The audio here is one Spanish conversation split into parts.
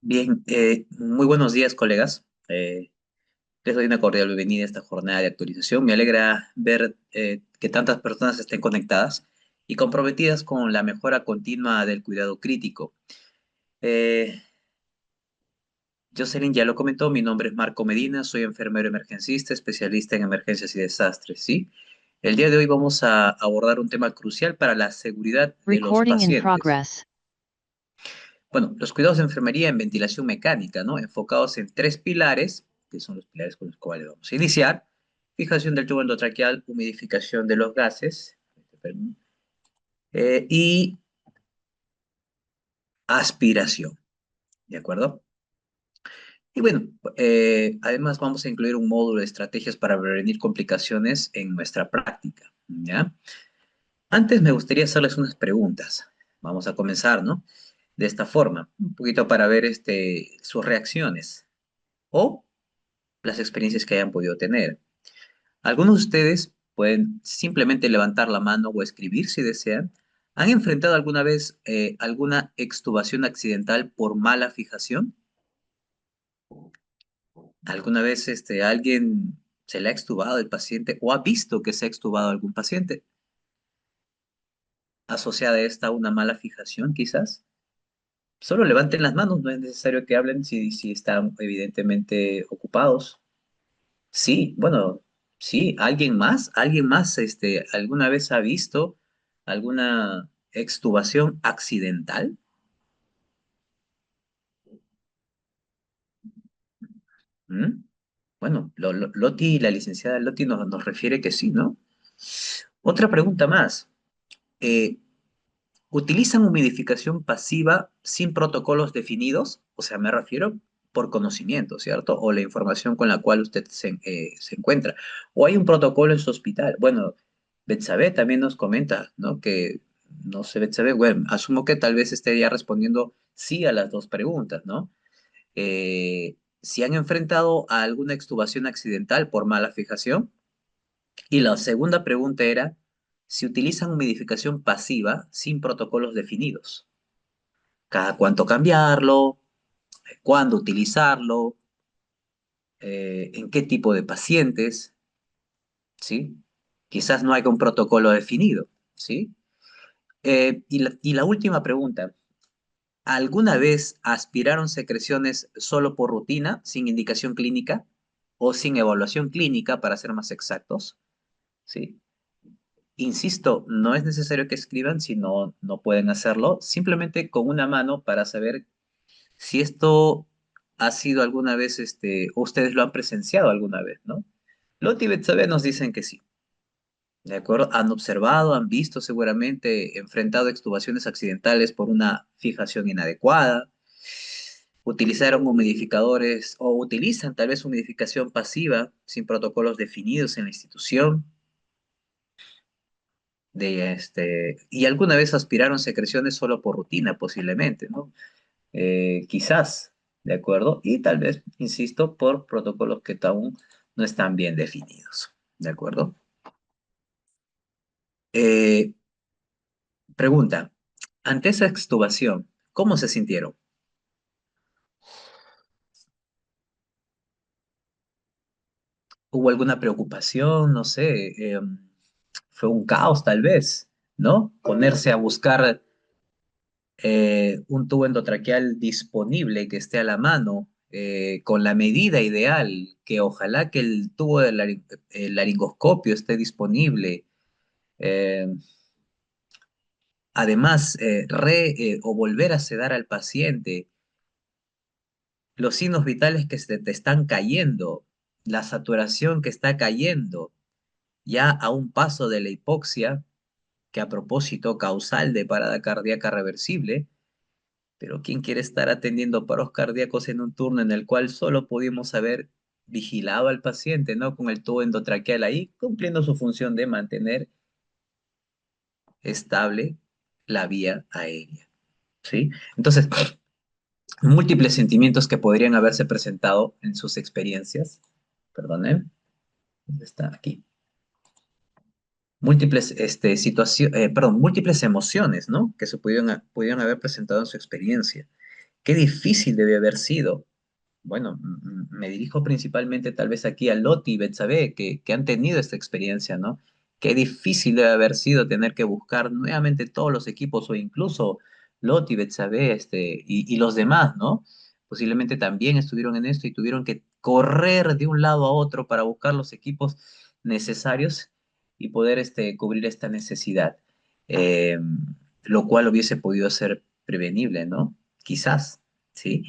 Bien, muy buenos días, colegas. Les doy una cordial bienvenida a esta jornada de actualización. Me alegra ver que tantas personas estén conectadas y comprometidas con la mejora continua del cuidado crítico. Eh, Jocelyn ya lo comentó, mi nombre es Marco Medina, soy enfermero emergencista, especialista en emergencias y desastres, ¿sí? El día de hoy vamos a abordar un tema crucial para la seguridad de los Recording in pacientes. progress. Bueno, los cuidados de enfermería en ventilación mecánica, ¿no? Enfocados en tres pilares, que son los pilares con los cuales vamos a iniciar. Fijación del tubo endotraqueal, humidificación de los gases, y aspiración, ¿de acuerdo? Y bueno, además vamos a incluir un módulo de estrategias para prevenir complicaciones en nuestra práctica, ¿ya? Antes me gustaría hacerles unas preguntas. Vamos a comenzar, ¿no? De esta forma, un poquito para ver sus reacciones o las experiencias que hayan podido tener. Algunos de ustedes pueden simplemente levantar la mano o escribir si desean. ¿Han enfrentado alguna vez alguna extubación accidental por mala fijación? ¿Alguna vez alguien se le ha extubado el paciente o ha visto que se ha extubado algún paciente? ¿Asociada a esta una mala fijación quizás? Solo levanten las manos, no es necesario que hablen si están evidentemente ocupados. Sí, bueno, sí, alguien más, alguna vez ha visto alguna extubación accidental. ¿Mm? Bueno, Loti, la licenciada Loti nos refiere que sí, ¿no? Otra pregunta más. Eh, ¿Utilizan humidificación pasiva sin protocolos definidos? O sea, me refiero por conocimiento, ¿cierto? O la información con la cual usted se encuentra. ¿O hay un protocolo en su hospital? Bueno, Betsabe también nos comenta, ¿no? Que, no sé, Betsabe, bueno, asumo que tal vez esté ya respondiendo sí a las dos preguntas, ¿no? Si han enfrentado a alguna extubación accidental por mala fijación. Y la segunda pregunta era si utilizan humidificación pasiva sin protocolos definidos. Cada cuánto cambiarlo, cuándo utilizarlo, en qué tipo de pacientes, ¿sí? Quizás no haya un protocolo definido, ¿sí? Y la última pregunta, ¿alguna vez aspiraron secreciones solo por rutina, sin indicación clínica o sin evaluación clínica, para ser más exactos? ¿Sí? Insisto, no es necesario que escriban si no pueden hacerlo, simplemente con una mano para saber si esto ha sido alguna vez, o ustedes lo han presenciado alguna vez, ¿no? Loti y Betsabe nos dicen que sí, ¿de acuerdo? Han observado, han visto seguramente, enfrentado extubaciones accidentales por una fijación inadecuada, utilizaron humidificadores o utilizan tal vez humidificación pasiva sin protocolos definidos en la institución, y alguna vez aspiraron secreciones solo por rutina, posiblemente, ¿no? Quizás, ¿de acuerdo? Y tal vez, insisto, por protocolos que aún no están bien definidos, ¿de acuerdo? Eh, Pregunta, ante esa extubación, ¿cómo se sintieron? ¿Hubo alguna preocupación? No sé, fue un caos tal vez, ¿no? Ponerse a buscar un tubo endotraqueal disponible que esté a la mano, con la medida ideal, que ojalá que el tubo del el laringoscopio esté disponible. eh, Además, o volver a sedar al paciente, los signos vitales que se te están cayendo, la saturación que está cayendo, ya a un paso de la hipoxia, que a propósito causal de parada cardíaca reversible. Pero ¿quién quiere estar atendiendo paros cardíacos en un turno en el cual solo pudimos haber vigilado al paciente, ¿no? Con el tubo endotraqueal ahí, cumpliendo su función de mantener estable la vía aérea, ¿sí? Entonces, múltiples sentimientos que podrían haberse presentado en sus experiencias. Perdonen, ¿dónde está? Aquí. Múltiples, múltiples emociones, ¿no? Que se pudieron haber presentado en su experiencia. qué difícil debe haber sido. Bueno, me dirijo principalmente tal vez aquí a Loti y Betsabe, que han tenido esta experiencia, ¿no? Qué difícil debe haber sido tener que buscar nuevamente todos los equipos o incluso Loti, Betsabe, y los demás, ¿no? Posiblemente también estuvieron en esto y tuvieron que correr de un lado a otro para buscar los equipos necesarios y poder cubrir esta necesidad. Eh, lo cual hubiese podido ser prevenible, ¿no? Quizás, ¿sí?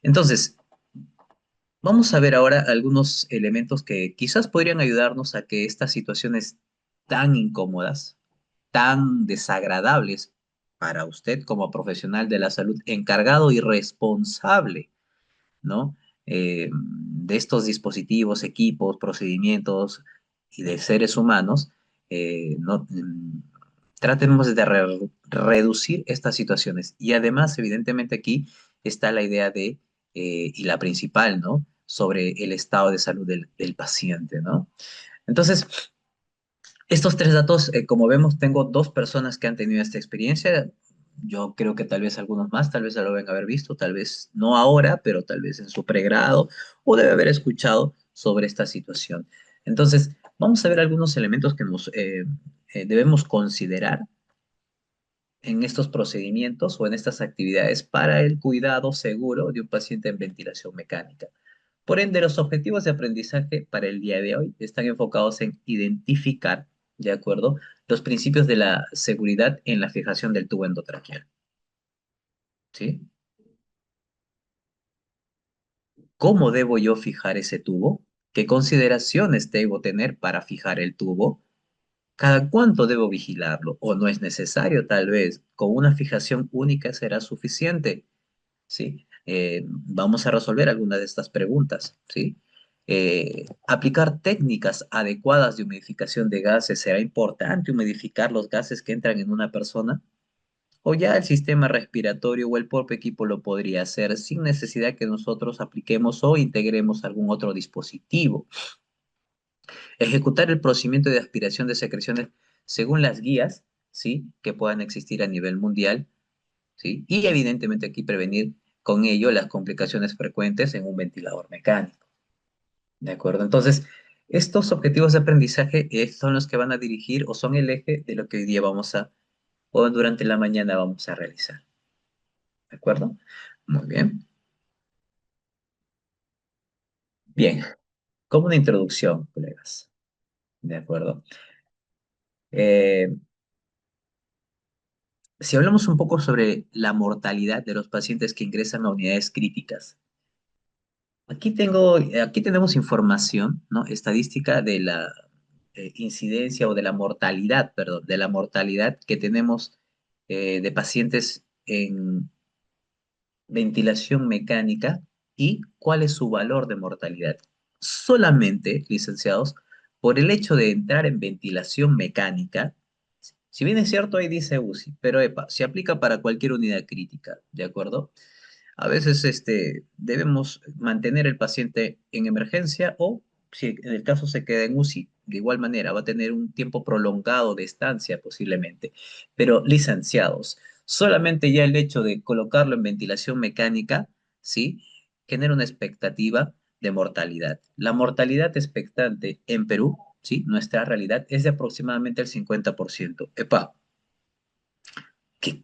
Entonces, vamos a ver ahora algunos elementos que quizás podrían ayudarnos a que estas situaciones tan incómodas, tan desagradables para usted como profesional de la salud, encargado y responsable, ¿no? De estos dispositivos, equipos, procedimientos y de seres humanos, no, tratemos de reducir estas situaciones. Y además, evidentemente, aquí está la idea y la principal, ¿no? Sobre el estado de salud del paciente, ¿no? Entonces, estos tres datos, como vemos, tengo dos personas que han tenido esta experiencia. Yo creo que tal vez algunos más, tal vez ya lo deben haber visto, tal vez no ahora, pero tal vez en su pregrado, o debe haber escuchado sobre esta situación. Entonces, vamos a ver algunos elementos que debemos considerar en estos procedimientos o en estas actividades para el cuidado seguro de un paciente en ventilación mecánica. Por ende, los objetivos de aprendizaje para el día de hoy están enfocados en identificar, ¿de acuerdo?, los principios de la seguridad en la fijación del tubo endotraqueal, ¿sí? ¿Cómo debo yo fijar ese tubo? ¿Qué consideraciones debo tener para fijar el tubo? ¿Cada cuánto debo vigilarlo? ¿O no es necesario, tal vez? ¿Con una fijación única será suficiente? ¿Sí? Vamos a resolver algunas de estas preguntas, ¿sí? Aplicar técnicas adecuadas de humidificación de gases. ¿Será importante humidificar los gases que entran en una persona? ¿O ya el sistema respiratorio o el propio equipo lo podría hacer sin necesidad que nosotros apliquemos o integremos algún otro dispositivo? Ejecutar el procedimiento de aspiración de secreciones según las guías, ¿sí?, que puedan existir a nivel mundial, ¿sí? Y evidentemente aquí prevenir con ello las complicaciones frecuentes en un ventilador mecánico, ¿de acuerdo? Entonces, estos objetivos de aprendizaje son los que van a dirigir o son el eje de lo que hoy día o durante la mañana vamos a realizar, ¿de acuerdo? Muy bien. Bien, como una introducción, colegas, ¿de acuerdo? Eh, si hablamos un poco sobre la mortalidad de los pacientes que ingresan a unidades críticas, aquí tenemos información, ¿no? Estadística de la incidencia o de la mortalidad, perdón, de la mortalidad que tenemos de pacientes en ventilación mecánica y cuál es su valor de mortalidad. Solamente, licenciados, por el hecho de entrar en ventilación mecánica, si bien es cierto, ahí dice UCI, pero epa, se aplica para cualquier unidad crítica, ¿de acuerdo? A veces debemos mantener el paciente en emergencia o, si en el caso se queda en UCI, de igual manera va a tener un tiempo prolongado de estancia posiblemente. Pero licenciados, solamente ya el hecho de colocarlo en ventilación mecánica, ¿sí?, genera una expectativa de mortalidad. La mortalidad expectante en Perú, ¿sí?, nuestra realidad es de aproximadamente el 50%. Epa, ¿qué?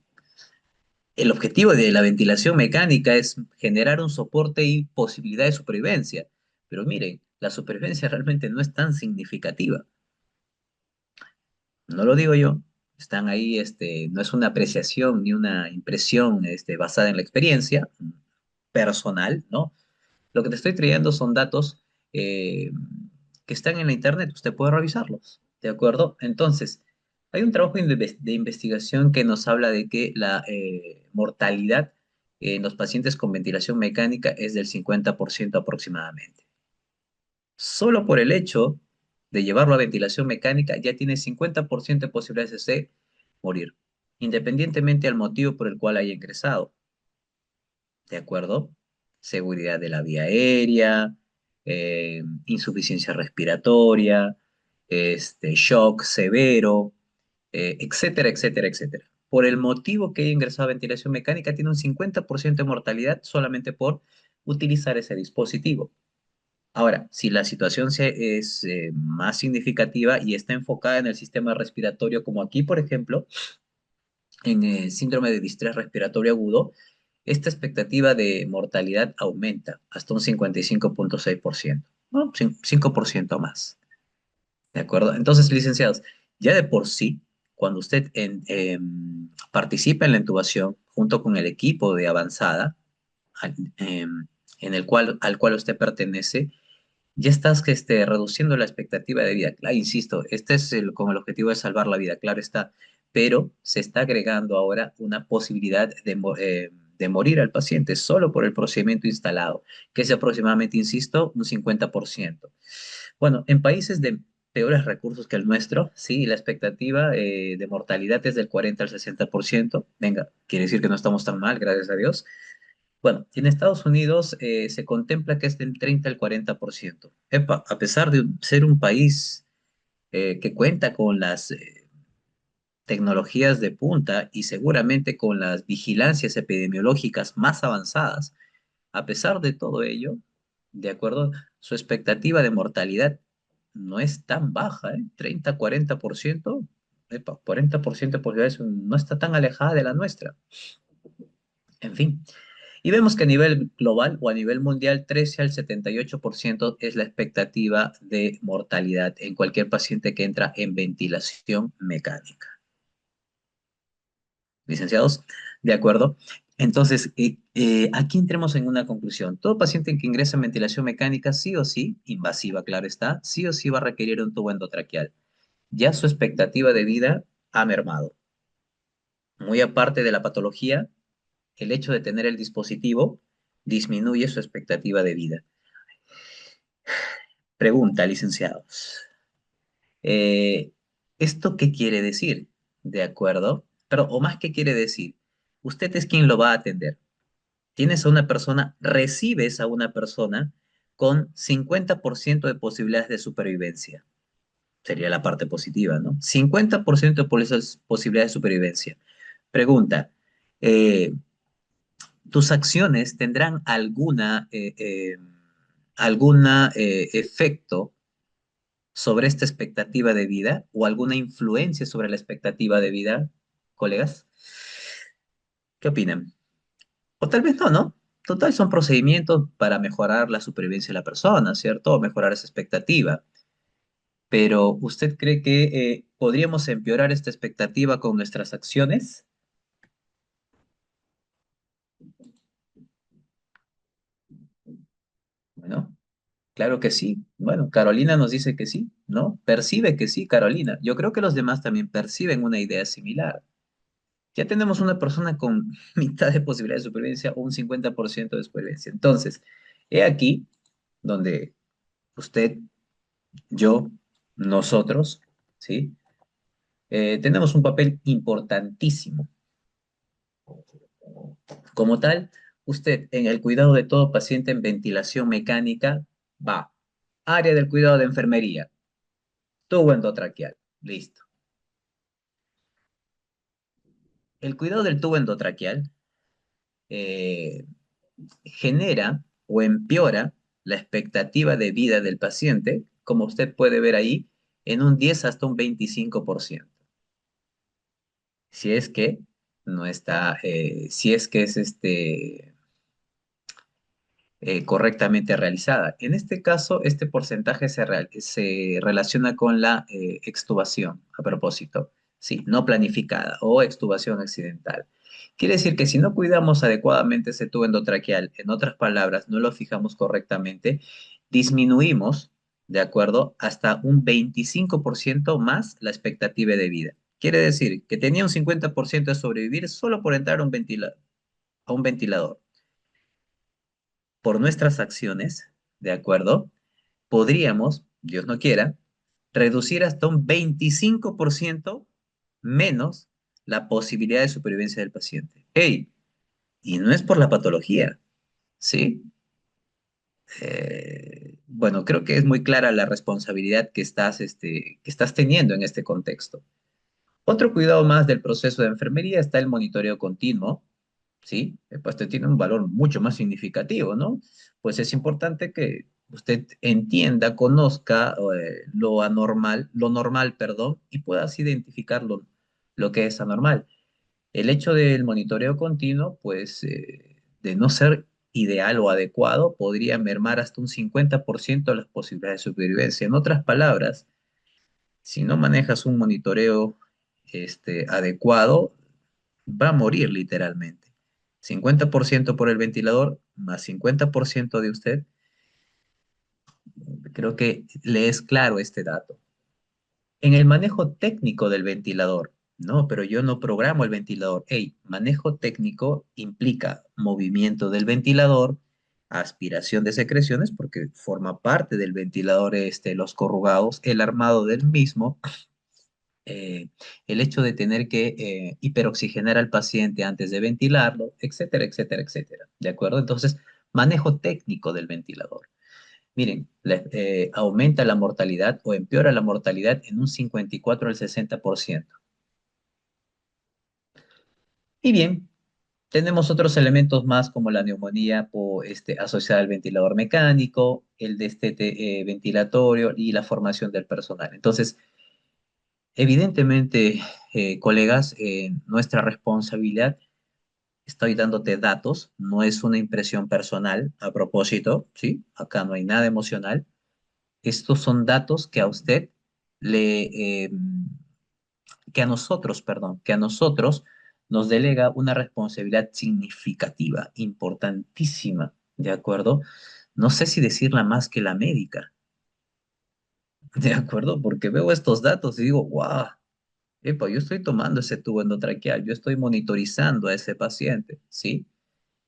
El objetivo de la ventilación mecánica es generar un soporte y posibilidad de supervivencia. Pero miren, la supervivencia realmente no es tan significativa. No lo digo yo. Están ahí, no es una apreciación ni una impresión, basada en la experiencia personal, ¿no? Lo que te estoy trayendo son datos eh, que están en la internet. Usted puede revisarlos, ¿de acuerdo? Entonces, hay un trabajo de investigación que nos habla de que la mortalidad en los pacientes con ventilación mecánica es del 50% aproximadamente. Solo por el hecho de llevarlo a ventilación mecánica ya tiene 50% de posibilidades de morir, independientemente del motivo por el cual haya ingresado. ¿De acuerdo? Seguridad de la vía aérea, insuficiencia respiratoria, shock severo, etcétera, etcétera, etcétera. por el motivo que haya ingresado a ventilación mecánica, tiene un 50% de mortalidad solamente por utilizar ese dispositivo. Ahora, si la situación es más significativa y está enfocada en el sistema respiratorio, como aquí, por ejemplo, en el síndrome de distrés respiratorio agudo, esta expectativa de mortalidad aumenta hasta un 55,6%, ¿no? 5% más. ¿De acuerdo? Entonces, licenciados, ya de por sí, cuando usted participa en la intubación junto con el equipo de avanzada, al, al cual usted pertenece, ya estás reduciendo la expectativa de vida. Insisto, este es con el objetivo de salvar la vida, claro está, pero se está agregando ahora una posibilidad de morir al paciente solo por el procedimiento instalado, que es aproximadamente, insisto, un 50%. Bueno, en países de peores recursos que el nuestro, sí, la expectativa de mortalidad es del 40 al 60%. Venga, quiere decir que no estamos tan mal, gracias a Dios. Bueno, en Estados Unidos se contempla que es del 30 al 40%. Epa, a pesar de ser un país que cuenta con las tecnologías de punta y seguramente con las vigilancias epidemiológicas más avanzadas, a pesar de todo ello, de acuerdo, su expectativa de mortalidad no es tan baja, ¿eh? 30-40%, epa, 40% de posibilidades no está tan alejada de la nuestra. En fin. Y vemos que a nivel global o a nivel mundial, 13 al 78% es la expectativa de mortalidad en cualquier paciente que entra en ventilación mecánica. Licenciados, ¿de acuerdo? Entonces, aquí entremos en una conclusión. Todo paciente que ingresa en ventilación mecánica, sí o sí, invasiva, claro está, sí o sí va a requerir un tubo endotraqueal. Ya su expectativa de vida ha mermado. Muy aparte de la patología, el hecho de tener el dispositivo disminuye su expectativa de vida. Pregunta, licenciados. Eh, ¿Esto qué quiere decir? ¿De acuerdo? Pero, o más, ¿qué quiere decir? Usted es quien lo va a atender. Tienes a una persona, recibes a una persona con 50% de posibilidades de supervivencia. Sería la parte positiva, ¿no? 50% de posibilidades de supervivencia. Pregunta, eh, ¿tus acciones tendrán alguna efecto sobre esta expectativa de vida o alguna influencia sobre la expectativa de vida, colegas? ¿Qué opinan? O tal vez no, ¿no? Total, son procedimientos para mejorar la supervivencia de la persona, ¿cierto? O mejorar esa expectativa. Pero, ¿usted cree que podríamos empeorar esta expectativa con nuestras acciones? Bueno, claro que sí. Bueno, Carolina nos dice que sí, ¿no? Percibe que sí, Carolina. Yo creo que los demás también perciben una idea similar. Ya tenemos una persona con mitad de posibilidad de supervivencia o un 50% de supervivencia. Entonces, he aquí donde usted, yo, nosotros, ¿sí? Tenemos un papel importantísimo. Como tal, usted en el cuidado de todo paciente en ventilación mecánica va. Área del cuidado de enfermería, tubo endotraqueal, listo. El cuidado del tubo endotraqueal eh, genera o empeora la expectativa de vida del paciente, como usted puede ver ahí, en un 10 hasta un 25%. Si es que no está, si es que es correctamente realizada. En este caso, este porcentaje se relaciona con la extubación, a propósito, sí, no planificada o extubación accidental. Quiere decir que si no cuidamos adecuadamente ese tubo endotraqueal, en otras palabras, no lo fijamos correctamente, disminuimos, ¿de acuerdo?, hasta un 25% más la expectativa de vida. Quiere decir que tenía un 50% de sobrevivir solo por entrar a a un ventilador. Por nuestras acciones, ¿de acuerdo? Podríamos, Dios no quiera, reducir hasta un 25% menos la posibilidad de supervivencia del paciente. ¡Ey! Y no es por la patología, ¿sí? Bueno, creo que es muy clara la responsabilidad que estás teniendo en este contexto. Otro cuidado más del proceso de enfermería está el monitoreo continuo, ¿sí? Pues este tiene un valor mucho más significativo, ¿no? Pues es importante que usted entienda, conozca lo anormal, lo normal, perdón, y puedas identificar lo que es anormal. El hecho del monitoreo continuo, pues, de no ser ideal o adecuado, podría mermar hasta un 50% las posibilidades de supervivencia. En otras palabras, si no manejas un monitoreo adecuado, va a morir literalmente. 50% por el ventilador, más 50% de usted, creo que le es claro este dato. En el manejo técnico del ventilador, no, pero yo no programo el ventilador. Hey, manejo técnico implica movimiento del ventilador, aspiración de secreciones, porque forma parte del ventilador los corrugados, el armado del mismo, eh, el hecho de tener que hiperoxigenar al paciente antes de ventilarlo, etcétera, etcétera, etcétera. ¿De acuerdo? Entonces, manejo técnico del ventilador. Miren, aumenta la mortalidad o empeora la mortalidad en un 54 al 60%. Y bien, tenemos otros elementos más como la neumonía asociada al ventilador mecánico, el destete ventilatorio y la formación del personal. Entonces, evidentemente, colegas, nuestra responsabilidad, estoy dándote datos, no es una impresión personal a propósito, ¿sí? Acá no hay nada emocional. Estos son datos que a usted le, que a nosotros, perdón, que a nosotros nos delega una responsabilidad significativa, importantísima, ¿de acuerdo? No sé si decirla más que la médica, ¿de acuerdo? Porque veo estos datos y digo, wow, epa, yo estoy tomando ese tubo endotraqueal, yo estoy monitorizando a ese paciente, ¿sí?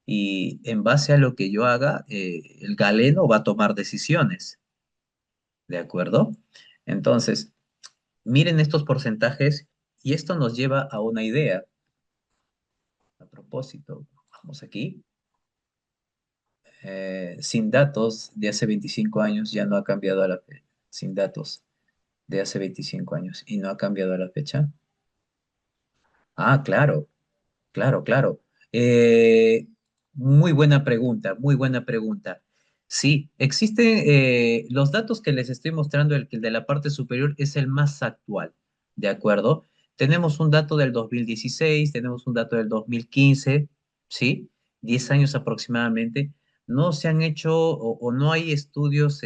Y en base a lo que yo haga, el galeno va a tomar decisiones, ¿de acuerdo? Entonces, miren estos porcentajes y esto nos lleva a una idea. A propósito, vamos aquí. Sin datos de hace 25 años ya no ha cambiado a la fecha. Sin datos de hace 25 años y no ha cambiado a la fecha. Ah, claro, claro, claro. Eh, Muy buena pregunta, muy buena pregunta. Sí, existen los datos que les estoy mostrando, el de la parte superior es el más actual, ¿de acuerdo? Tenemos un dato del 2016, tenemos un dato del 2015, ¿sí? 10 años aproximadamente. No se han hecho o no hay estudios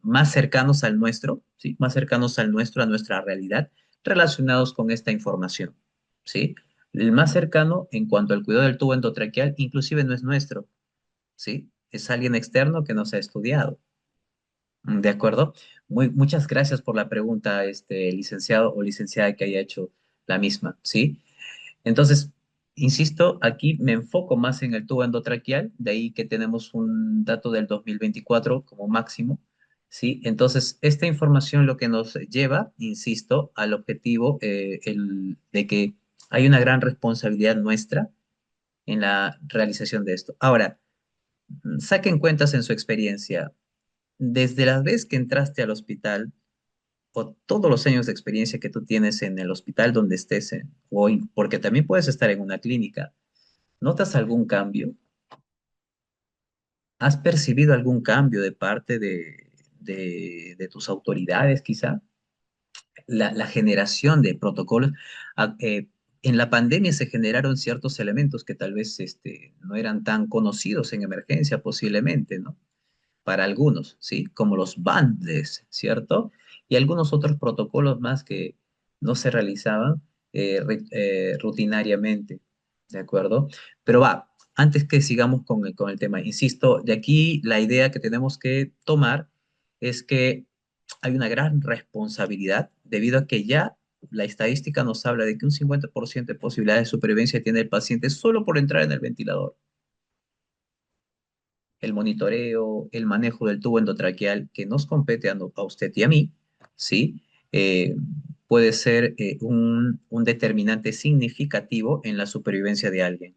más cercanos al nuestro, ¿sí? Más cercanos al nuestro, a nuestra realidad, relacionados con esta información, ¿sí? El más cercano en cuanto al cuidado del tubo endotraqueal, inclusive no es nuestro, ¿sí? Es alguien externo que nos ha estudiado. ¿De acuerdo? Muchas gracias por la pregunta, licenciado o licenciada que haya hecho la misma, ¿sí? Entonces, insisto, aquí me enfoco más en el tubo endotraqueal, de ahí que tenemos un dato del 2024 como máximo, ¿sí? Entonces, esta información lo que nos lleva, insisto, al objetivo de que hay una gran responsabilidad nuestra en la realización de esto. Ahora, saquen cuentas en su experiencia. Desde la vez que entraste al hospital, o todos los años de experiencia que tú tienes en el hospital donde estés, hoy, porque también puedes estar en una clínica, ¿notas algún cambio? ¿Has percibido algún cambio de parte de tus autoridades, quizá? La generación de protocolos. ah, eh, en la pandemia se generaron ciertos elementos que tal vez no eran tan conocidos en emergencia, posiblemente, ¿no? Para algunos, ¿sí? Como los bandes, ¿cierto? Y algunos otros protocolos más que no se realizaban rutinariamente, ¿de acuerdo? Pero va, antes que sigamos con el tema, insisto, de aquí la idea que tenemos que tomar es que hay una gran responsabilidad debido a que ya la estadística nos habla de que un 50% de posibilidades de supervivencia tiene el paciente solo por entrar en el ventilador. El monitoreo, el manejo del tubo endotraqueal que nos compete a usted y a mí, ¿sí? Eh, Puede ser un determinante significativo en la supervivencia de alguien.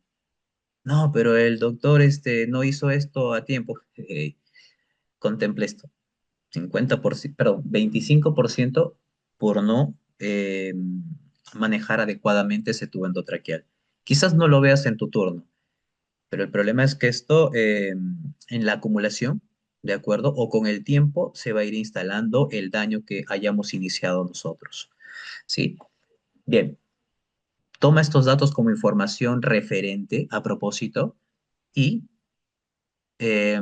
No, pero el doctor no hizo esto a tiempo. Contemple esto. 50%, perdón, 25% por no manejar adecuadamente ese tubo endotraqueal. Quizás no lo veas en tu turno, pero el problema es que esto en la acumulación, ¿de acuerdo? O con el tiempo se va a ir instalando el daño que hayamos iniciado nosotros, ¿sí? Bien, toma estos datos como información referente a propósito y eh,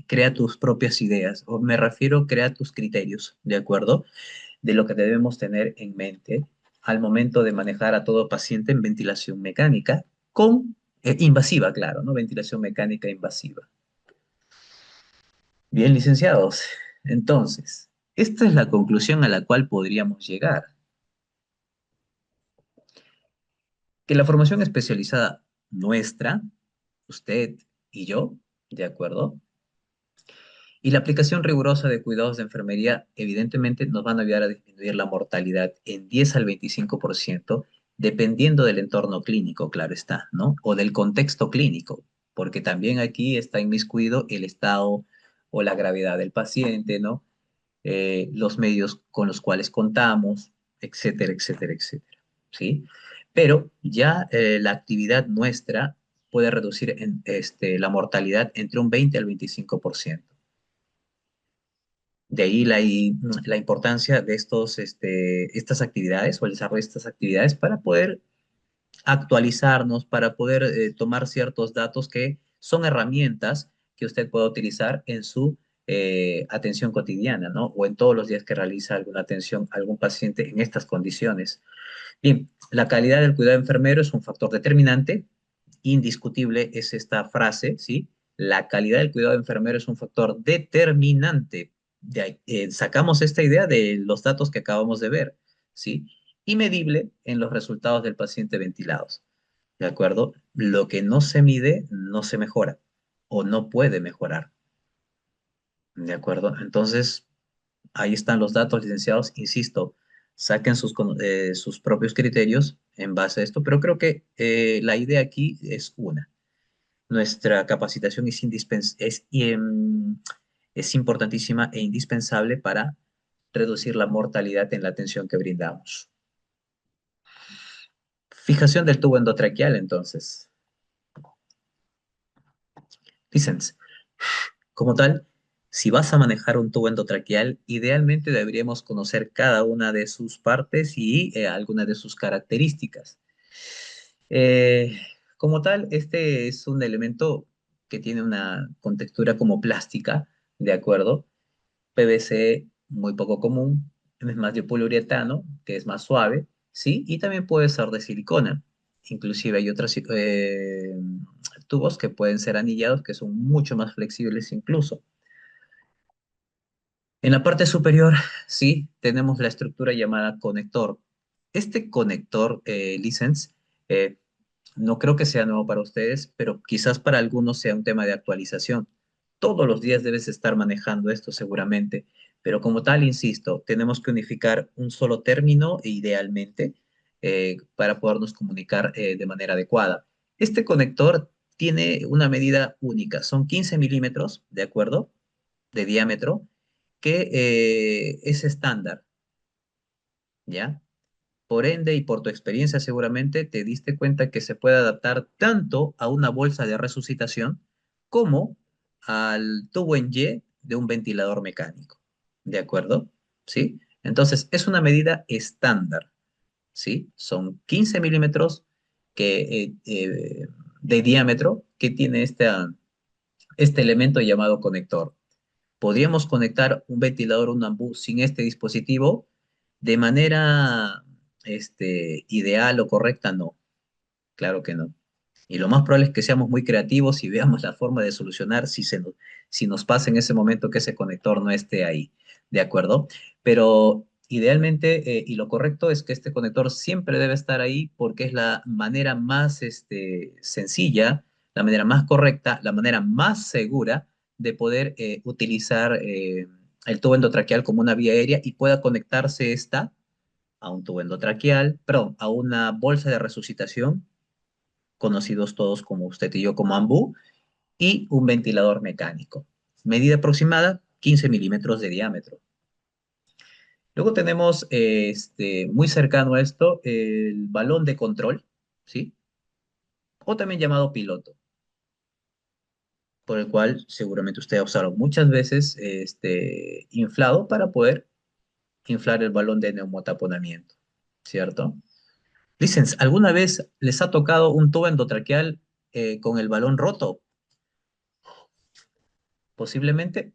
crea tus propias ideas, o me refiero, crea tus criterios, ¿de acuerdo? De lo que debemos tener en mente al momento de manejar a todo paciente en ventilación mecánica con invasiva, claro, ¿no? Ventilación mecánica invasiva. Bien, licenciados. Entonces, esta es la conclusión a la cual podríamos llegar, que la formación especializada nuestra, usted y yo, ¿de acuerdo? Y la aplicación rigurosa de cuidados de enfermería evidentemente nos van a ayudar a disminuir la mortalidad en 10 al 25%, dependiendo del entorno clínico, claro está, ¿no? O del contexto clínico, porque también aquí está inmiscuido el estado o la gravedad del paciente, ¿no? Los medios con los cuales contamos, etcétera, etcétera, etcétera, ¿sí? Pero ya la actividad nuestra puede reducir la mortalidad entre un 20 al 25%. De ahí la importancia de estas actividades o el desarrollo de estas actividades para poder actualizarnos, para poder tomar ciertos datos que son herramientas que usted pueda utilizar en su atención cotidiana, ¿no? O en todos los días que realiza alguna atención a algún paciente en estas condiciones. Bien, la calidad del cuidado enfermero es un factor determinante, indiscutible es esta frase, ¿sí? La calidad del cuidado enfermero es un factor determinante. Sacamos esta idea de los datos que acabamos de ver, ¿sí? Y medible en los resultados del paciente ventilados, ¿de acuerdo? Lo que no se mide no se mejora o no puede mejorar, ¿de acuerdo? Entonces, ahí están los datos, licenciados, insisto, saquen sus propios criterios en base a esto, pero creo que la idea aquí es una. Nuestra capacitación es importantísima e indispensable para reducir la mortalidad en la atención que brindamos. Fijación del tubo endotraqueal, entonces. License. Como tal, si vas a manejar un tubo endotraqueal, idealmente deberíamos conocer cada una de sus partes y algunas de sus características. Eh, Como tal, este es un elemento que tiene una contextura como plástica, ¿de acuerdo? PVC muy poco común, es más de poliuretano, que es más suave, ¿sí? Y también puede ser de silicona. Inclusive hay otros tubos que pueden ser anillados, que son mucho más flexibles incluso. En la parte superior, sí, tenemos la estructura llamada conector. Este conector, license, eh, no creo que sea nuevo para ustedes, pero quizás para algunos sea un tema de actualización. Todos los días debes estar manejando esto seguramente, pero como tal, insisto, tenemos que unificar un solo término idealmente para podernos comunicar de manera adecuada. Este conector tiene una medida única, son 15 milímetros, ¿de acuerdo? De diámetro, que es estándar, ¿ya? Por ende, y por tu experiencia seguramente te diste cuenta que se puede adaptar tanto a una bolsa de resucitación como al tubo en Y de un ventilador mecánico. ¿De acuerdo? ¿Sí? Entonces, es una medida estándar. ¿Sí? Son 15 milímetros de diámetro que tiene este elemento llamado conector. ¿Podríamos conectar un ventilador o un AMBU sin este dispositivo? De manera ideal o correcta, no, claro que no. Y lo más probable es que seamos muy creativos y veamos la forma de solucionar si nos pasa en ese momento que ese conector no esté ahí, ¿de acuerdo? Pero idealmente, y lo correcto es que este conector siempre debe estar ahí porque es la manera más sencilla, la manera más correcta, la manera más segura de poder utilizar el tubo endotraqueal como una vía aérea y pueda conectarse esta a un tubo endotraqueal, perdón, a una bolsa de resucitación, conocidos todos como usted y yo como AMBU, y un ventilador mecánico. Medida aproximada, 15 milímetros de diámetro. Luego tenemos muy cercano a esto el balón de control, ¿sí? O también llamado piloto, por el cual seguramente usted ha usado muchas veces inflado para poder inflar el balón de neumotaponamiento, ¿cierto? Licens, ¿alguna vez les ha tocado un tubo endotraqueal con el balón roto? Posiblemente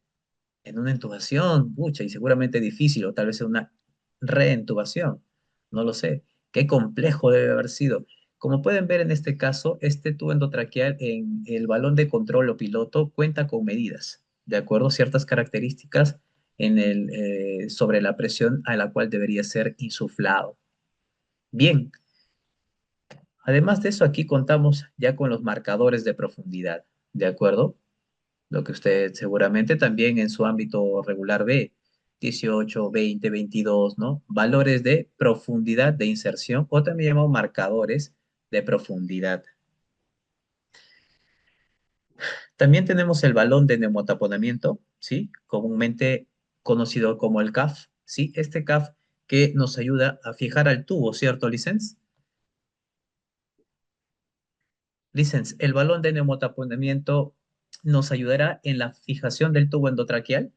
en una intubación, pucha, y seguramente difícil, o tal vez en una reintubación, no lo sé. Qué complejo debe haber sido. Como pueden ver en este caso, este tubo endotraqueal en el balón de control o piloto cuenta con medidas, de acuerdo a ciertas características sobre la presión a la cual debería ser insuflado. Bien, además de eso, aquí contamos ya con los marcadores de profundidad, ¿de acuerdo? Lo que usted seguramente también en su ámbito regular ve, 18, 20, 22, ¿no? Valores de profundidad de inserción o también llamamos marcadores de profundidad. También tenemos el balón de neumotaponamiento, ¿sí? Comúnmente conocido como el CAF, ¿sí? Este CAF que nos ayuda a fijar al tubo, ¿cierto, Licens? Licens, el balón de neumotaponamiento nos ayudará en la fijación del tubo endotraqueal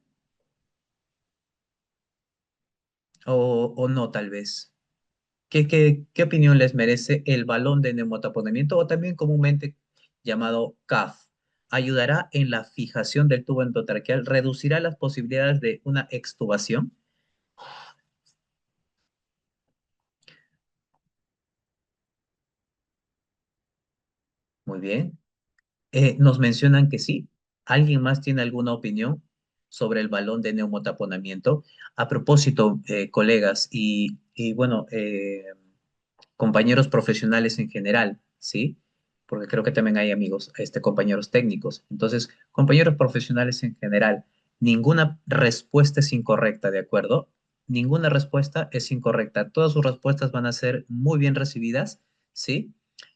o no, tal vez. ¿Qué opinión les merece el balón de neumotaponamiento o también comúnmente llamado CAF? ¿Ayudará en la fijación del tubo endotraqueal? ¿Reducirá las posibilidades de una extubación? Muy bien. Nos mencionan que sí. ¿Alguien más tiene alguna opinión sobre el balón de neumotaponamiento? A propósito, colegas y bueno, compañeros profesionales en general, ¿sí? Porque creo que también hay amigos, compañeros técnicos. Entonces, compañeros profesionales en general, ninguna respuesta es incorrecta, ¿de acuerdo? Ninguna respuesta es incorrecta. Todas sus respuestas van a ser muy bien recibidas, ¿sí?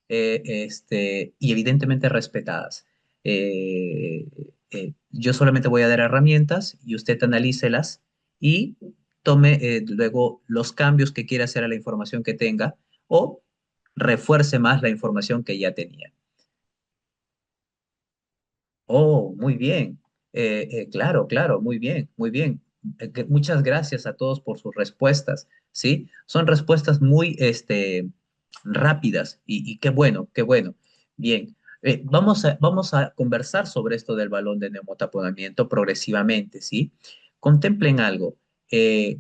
Y evidentemente respetadas. Yo solamente voy a dar herramientas y usted analícelas y tome luego los cambios que quiera hacer a la información que tenga o refuerce más la información que ya tenía. Oh, muy bien. Claro, claro, muy bien, muy bien. Muchas gracias a todos por sus respuestas, ¿sí? Son respuestas muy, rápidas y qué bueno, qué bueno. Bien, vamos a conversar sobre esto del balón de neumotaponamiento progresivamente, ¿sí? Contemplen algo. Eh,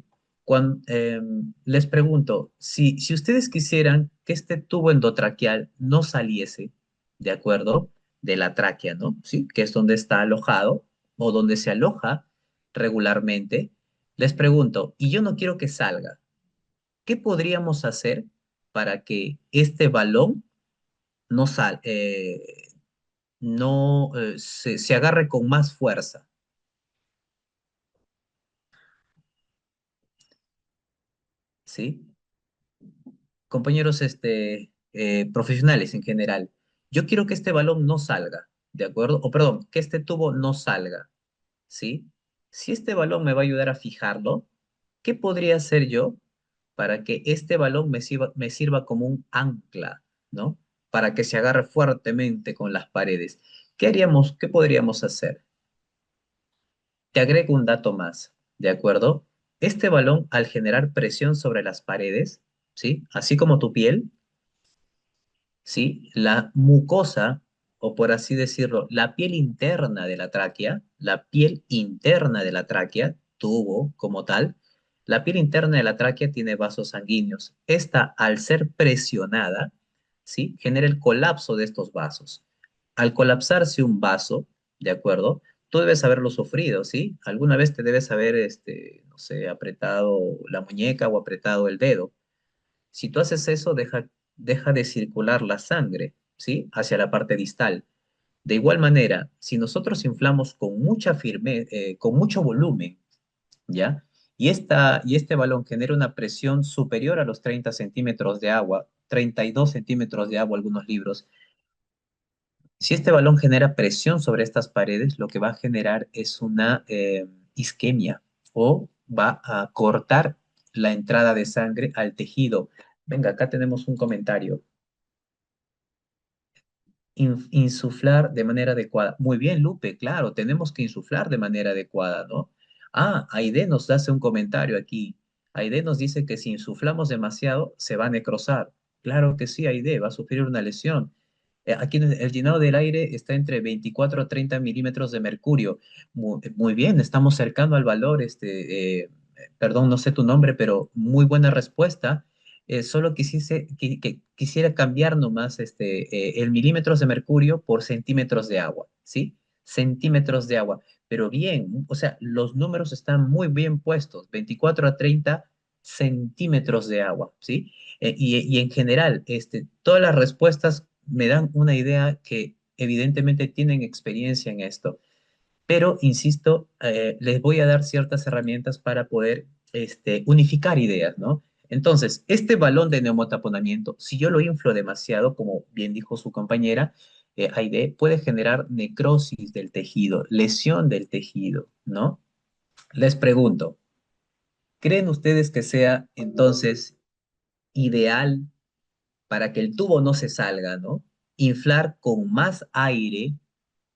Les pregunto, si ustedes quisieran que este tubo endotraqueal no saliese, ¿de acuerdo? De la tráquea, ¿no? Sí, que es donde está alojado o donde se aloja regularmente. Les pregunto, y yo no quiero que salga, ¿qué podríamos hacer para que este balón no se agarre con más fuerza? ¿Sí? Compañeros profesionales en general, yo quiero que este balón no salga, ¿de acuerdo? O perdón, que este tubo no salga, ¿sí? Si este balón me va a ayudar a fijarlo, ¿qué podría hacer yo para que este balón me sirva como un ancla, ¿no? Para que se agarre fuertemente con las paredes. ¿Qué haríamos? ¿Qué podríamos hacer? Te agrego un dato más, ¿de acuerdo? Este balón, al generar presión sobre las paredes, ¿sí? Así como tu piel, ¿sí? La mucosa, o por así decirlo, la piel interna de la tráquea, la piel interna de la tráquea, tubo como tal, la piel interna de la tráquea tiene vasos sanguíneos. Esta, al ser presionada, ¿sí? Genera el colapso de estos vasos. Al colapsarse un vaso, ¿de acuerdo? Tú debes haberlo sufrido, ¿sí? Alguna vez te debes haber, no sé, apretado la muñeca o apretado el dedo. Si tú haces eso, deja de circular la sangre, ¿sí? Hacia la parte distal. De igual manera, si nosotros inflamos con mucha firmeza, con mucho volumen, ¿ya? Y este balón genera una presión superior a los 30 centímetros de agua, 32 centímetros de agua, algunos libros. Si este balón genera presión sobre estas paredes, lo que va a generar es una isquemia o va a cortar la entrada de sangre al tejido. Venga, acá tenemos un comentario. Insuflar de manera adecuada. Muy bien, Lupe, claro, tenemos que insuflar de manera adecuada, ¿no? Ah, Aide nos hace un comentario aquí. Aide nos dice que si insuflamos demasiado, se va a necrosar. Claro que sí, Aide, va a sufrir una lesión. Aquí el llenado del aire está entre 24 a 30 milímetros de mercurio. Muy bien, estamos cercano al valor, perdón, no sé tu nombre, pero muy buena respuesta. Solo quisiera cambiar nomás el milímetros de mercurio por centímetros de agua, ¿sí? Centímetros de agua. Pero bien, o sea, los números están muy bien puestos, 24 a 30 centímetros de agua, ¿sí? Y en general, todas las respuestas me dan una idea que evidentemente tienen experiencia en esto, pero insisto, les voy a dar ciertas herramientas para poder unificar ideas, ¿no? Entonces, este balón de neumotaponamiento, si yo lo inflo demasiado, como bien dijo su compañera, Aide, puede generar necrosis del tejido, lesión del tejido, ¿no? Les pregunto, ¿creen ustedes que sea entonces ideal para que el tubo no se salga, ¿no? Inflar con más aire,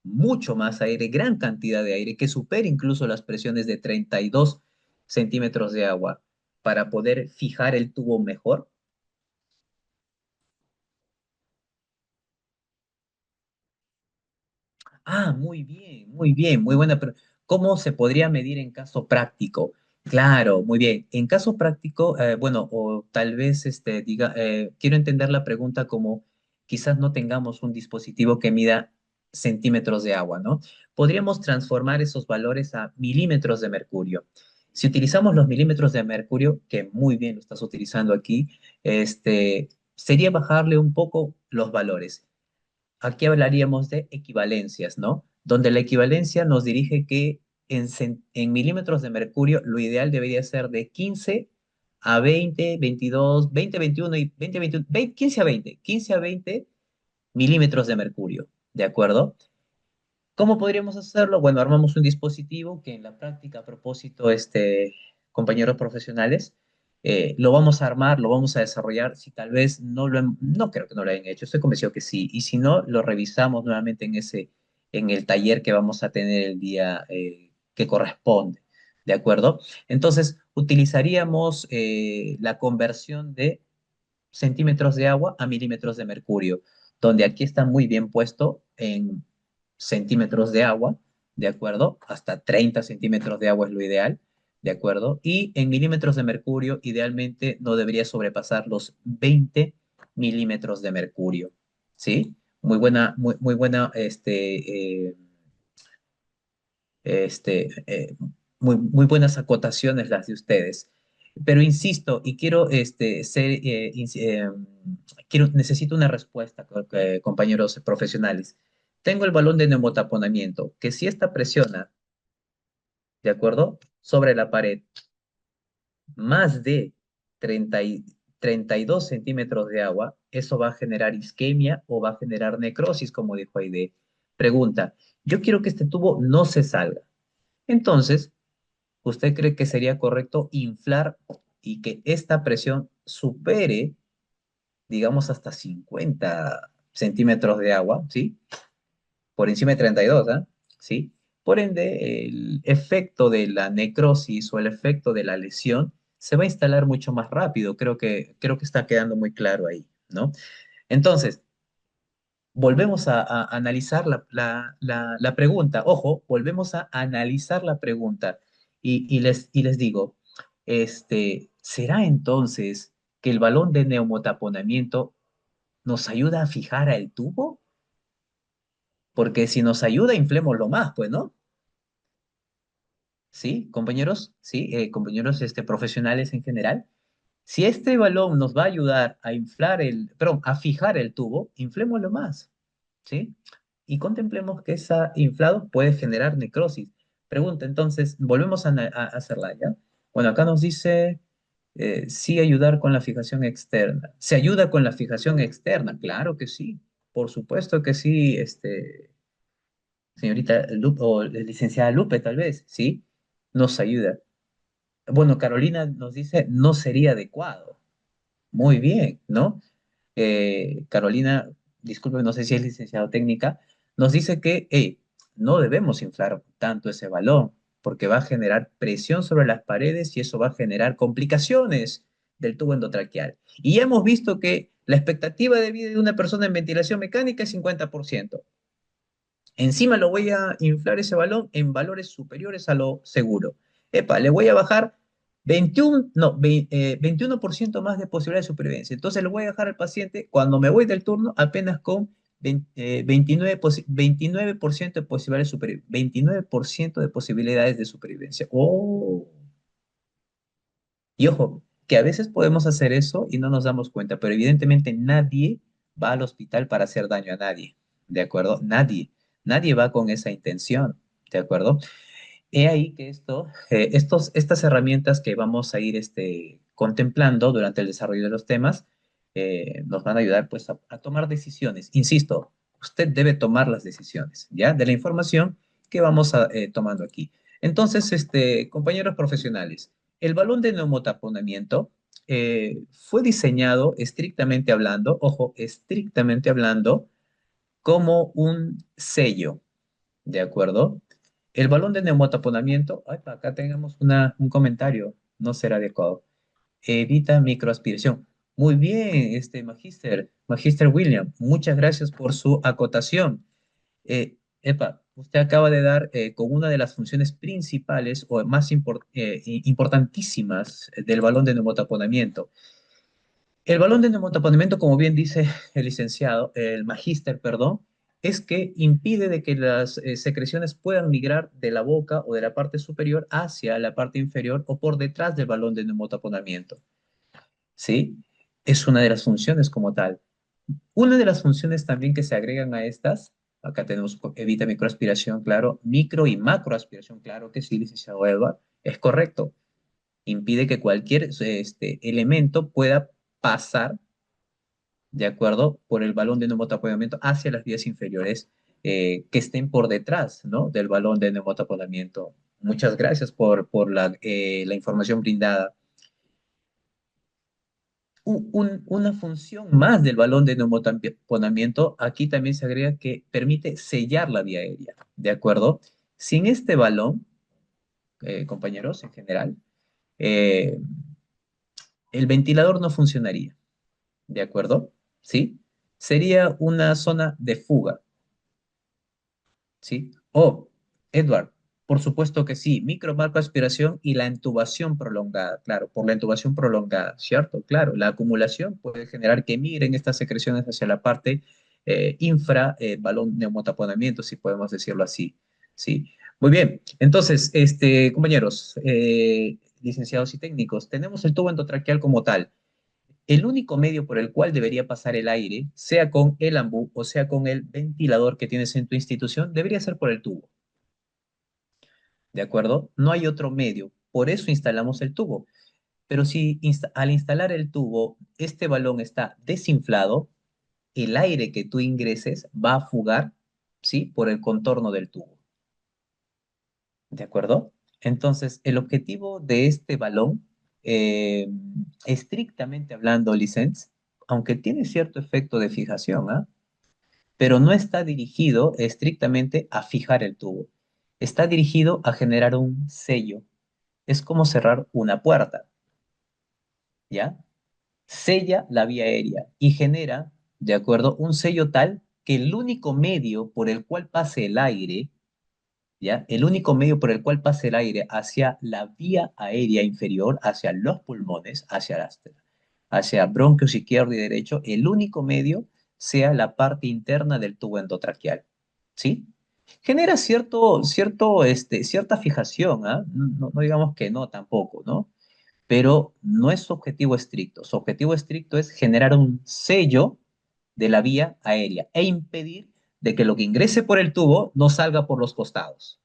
mucho más aire, gran cantidad de aire, que supere incluso las presiones de 32 centímetros de agua para poder fijar el tubo mejor. Ah, muy bien, muy buena. Pero ¿cómo se podría medir en caso práctico? Claro, muy bien. En caso práctico, bueno, o tal vez quiero entender la pregunta como quizás no tengamos un dispositivo que mida centímetros de agua, ¿no? Podríamos transformar esos valores a milímetros de mercurio. Si utilizamos los milímetros de mercurio, que muy bien lo estás utilizando aquí, sería bajarle un poco los valores. Aquí hablaríamos de equivalencias, ¿no? Donde la equivalencia nos dirige que en milímetros de mercurio lo ideal debería ser de 15 a 20, 22, 20, 21 y 20, 21, 15 a 20 milímetros de mercurio, ¿de acuerdo? ¿Cómo podríamos hacerlo? Bueno, armamos un dispositivo que en la práctica, a propósito, compañeros profesionales, lo vamos a armar, lo vamos a desarrollar. Si tal vez no creo que no lo hayan hecho, estoy convencido que sí. Y si no, lo revisamos nuevamente en el taller que vamos a tener el día que corresponde. ¿De acuerdo? Entonces, utilizaríamos la conversión de centímetros de agua a milímetros de mercurio, donde aquí está muy bien puesto en centímetros de agua, ¿de acuerdo? Hasta 30 centímetros de agua es lo ideal, ¿de acuerdo? Y en milímetros de mercurio, idealmente no debería sobrepasar los 20 milímetros de mercurio, ¿sí? Muy buena, este, eh, muy buenas acotaciones las de ustedes. Pero insisto, y quiero, necesito una respuesta, compañeros profesionales. Tengo el balón de neumotaponamiento, que si esta presiona, ¿de acuerdo? Sobre la pared, más de 30 32 centímetros de agua, eso va a generar isquemia o va a generar necrosis, como dijo Aide. Pregunta, yo quiero que este tubo no se salga. Entonces, ¿usted cree que sería correcto inflar y que esta presión supere, digamos, hasta 50 centímetros de agua, ¿sí? Por encima de 32, ¿ah? ¿Sí? Por ende, el efecto de la necrosis o el efecto de la lesión se va a instalar mucho más rápido. Creo que está quedando muy claro ahí, ¿no? Entonces, volvemos a analizar la pregunta. Ojo, volvemos a analizar la pregunta y les digo, ¿será entonces que el balón de neumotaponamiento nos ayuda a fijar al tubo? Porque si nos ayuda, inflémoslo más, pues, ¿no? ¿Sí, compañeros? ¿Sí, compañeros profesionales en general? Si este balón nos va a ayudar a perdón, a fijar el tubo, inflémoslo más, ¿sí? Y contemplemos que ese inflado puede generar necrosis. Pregunta, entonces, volvemos a hacerla, ¿ya? Bueno, acá nos dice, sí ayudar con la fijación externa. ¿Se ayuda con la fijación externa? Claro que sí, por supuesto que sí, señorita Lupe, o licenciada Lupe, tal vez, ¿sí? Nos ayuda. Bueno, Carolina nos dice, no sería adecuado. Muy bien, ¿no? Carolina, disculpe, no sé si es licenciado técnica, nos dice que no debemos inflar tanto ese balón porque va a generar presión sobre las paredes y eso va a generar complicaciones del tubo endotraqueal. Y ya hemos visto que la expectativa de vida de una persona en ventilación mecánica es 50%. Encima lo voy a inflar ese balón en valores superiores a lo seguro. Epa, le voy a bajar 21, no, 21% más de posibilidad de supervivencia. Entonces le voy a dejar al paciente, cuando me voy del turno, apenas con 29% de posibilidades de supervivencia. 29% de posibilidades de supervivencia. Oh. Y ojo, que a veces podemos hacer eso y no nos damos cuenta, pero evidentemente nadie va al hospital para hacer daño a nadie, ¿de acuerdo? Nadie, nadie va con esa intención, ¿de acuerdo? He ahí que estas herramientas que vamos a ir contemplando durante el desarrollo de los temas nos van a ayudar pues a tomar decisiones. Insisto, usted debe tomar las decisiones, ¿ya? De la información que vamos tomando aquí. Entonces, compañeros profesionales, el balón de neumotaponamiento fue diseñado estrictamente hablando, ojo, estrictamente hablando, como un sello, ¿de acuerdo? El balón de neumotaponamiento, ay, acá tengamos un comentario, no será adecuado. Evita microaspiración. Muy bien, Magíster William, muchas gracias por su acotación. Usted acaba de dar con una de las funciones principales o más importantísimas del balón de neumotaponamiento. El balón de neumotaponamiento, como bien dice el licenciado, el magíster, perdón, es que impide de que las secreciones puedan migrar de la boca o de la parte superior hacia la parte inferior o por detrás del balón de neumotaponamiento. ¿Sí? Es una de las funciones como tal. Una de las funciones también que se agregan a estas, acá tenemos evita microaspiración, claro, micro y macroaspiración, claro que sí, licenciado Edward, es correcto. Impide que cualquier elemento pueda pasar, ¿de acuerdo? Por el balón de neumotaponamiento hacia las vías inferiores que estén por detrás, ¿no? Del balón de neumotaponamiento. Muchas gracias por la información brindada. Una función más del balón de neumotamponamiento, aquí también se agrega que permite sellar la vía aérea, ¿de acuerdo? Sin este balón, compañeros, en general, eh, el ventilador no funcionaría, ¿de acuerdo? ¿Sí? Sería una zona de fuga, ¿sí? Oh, Edward, por supuesto que sí, micro marco aspiración y la intubación prolongada, claro, por la intubación prolongada, ¿cierto? Claro, la acumulación puede generar que migren estas secreciones hacia la parte balón neumotaponamiento, si podemos decirlo así, ¿sí? Muy bien, entonces, compañeros, licenciados y técnicos, tenemos el tubo endotraqueal como tal. El único medio por el cual debería pasar el aire, sea con el ambú o sea con el ventilador que tienes en tu institución, debería ser por el tubo, ¿de acuerdo? No hay otro medio, por eso instalamos el tubo. Pero si al instalar el tubo, este balón está desinflado, el aire que tú ingreses va a fugar, ¿sí? Por el contorno del tubo, ¿de acuerdo? Entonces, el objetivo de este balón, eh, estrictamente hablando, license, aunque tiene cierto efecto de fijación, ¿ah? Pero no está dirigido estrictamente a fijar el tubo. Está dirigido a generar un sello. Es como cerrar una puerta, ¿ya? Sella la vía aérea y genera, de acuerdo, un sello tal que el único medio por el cual pase el aire, ¿ya? El único medio por el cual pase el aire hacia la vía aérea inferior, hacia los pulmones, hacia bronquios izquierdo y derecho, el único medio sea la parte interna del tubo endotraqueal, ¿sí? Genera cierta fijación, ¿ah? No digamos que no tampoco, ¿no? Pero no es su objetivo estricto. Su objetivo estricto es generar un sello de la vía aérea e impedir de que lo que ingrese por el tubo no salga por los costados.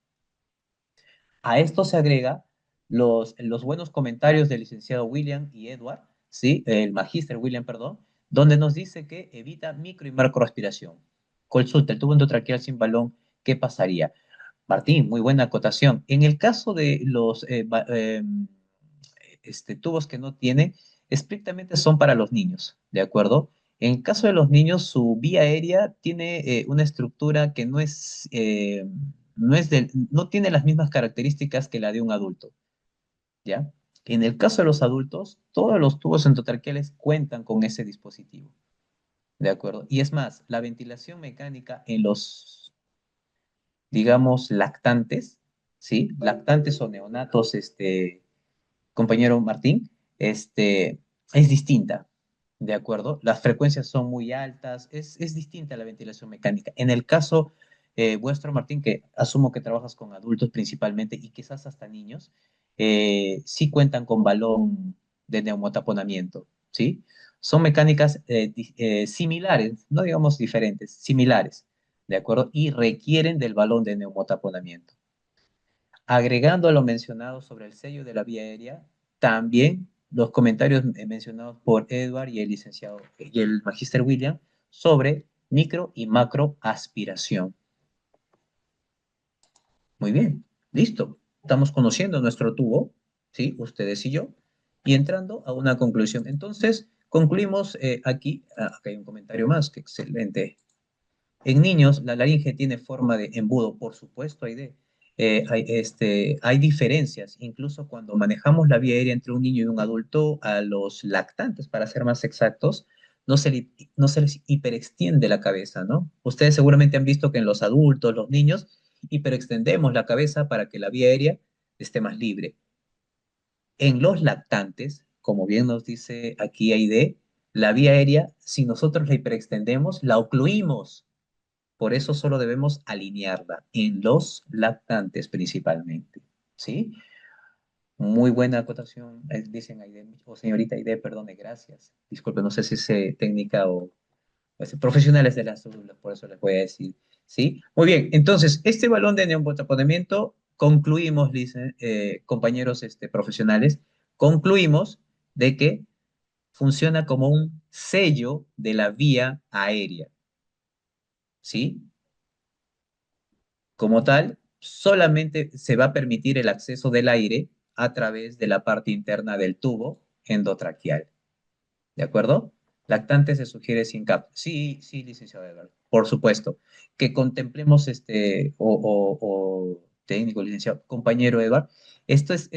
A esto se agrega los buenos comentarios del licenciado William y Edward, ¿sí? El magíster William, perdón, donde nos dice que evita micro y macroaspiración. Consulta, el tubo endotraqueal sin balón, ¿qué pasaría? Martín, muy buena acotación. En el caso de tubos que no tienen, estrictamente son para los niños, ¿de acuerdo? En caso de los niños, su vía aérea tiene una estructura que no tiene las mismas características que la de un adulto, ¿ya? En el caso de los adultos, todos los tubos endotraqueales cuentan con ese dispositivo, ¿de acuerdo? Y es más, la ventilación mecánica en los, digamos, lactantes, ¿sí? Lactantes o neonatos, compañero Martín, es distinta, ¿de acuerdo? Las frecuencias son muy altas, es distinta la ventilación mecánica. En el caso vuestro, Martín, que asumo que trabajas con adultos principalmente y quizás hasta niños, sí cuentan con balón de neumotaponamiento, ¿sí? Son mecánicas similares, no digamos diferentes, similares, ¿de acuerdo? Y requieren del balón de neumotaponamiento. Agregando a lo mencionado sobre el sello de la vía aérea, también los comentarios mencionados por Edward y el licenciado y el magíster William sobre micro y macro aspiración. Muy bien, listo. Estamos conociendo nuestro tubo, ¿sí? Ustedes y yo, y entrando a una conclusión. Entonces, concluimos aquí. Acá hay un comentario más, que excelente. En niños, la laringe tiene forma de embudo, por supuesto, hay diferencias, incluso cuando manejamos la vía aérea entre un niño y un adulto, a los lactantes, para ser más exactos, no se les hiperextiende la cabeza, ¿no? Ustedes seguramente han visto que en los adultos, los niños, hiperextendemos la cabeza para que la vía aérea esté más libre. En los lactantes, como bien nos dice aquí Aide, la vía aérea, si nosotros la hiperextendemos, la ocluimos. Por eso solo debemos alinearla en los lactantes principalmente, ¿sí? Muy buena acotación, dicen Aide, o señorita Aide, perdone, gracias. Disculpe, no sé si es técnica o profesionales de la salud, por eso les voy a decir, ¿sí? Muy bien, entonces, este balón de neumotaponamiento, concluimos, dicen, compañeros profesionales, concluimos de que funciona como un sello de la vía aérea, ¿sí? Como tal, solamente se va a permitir el acceso del aire a través de la parte interna del tubo endotraqueal. ¿De acuerdo? Lactante se sugiere sin cap. Sí, sí, licenciado Edward. Por supuesto. Que contemplemos o técnico, licenciado, compañero Edward. Esto es,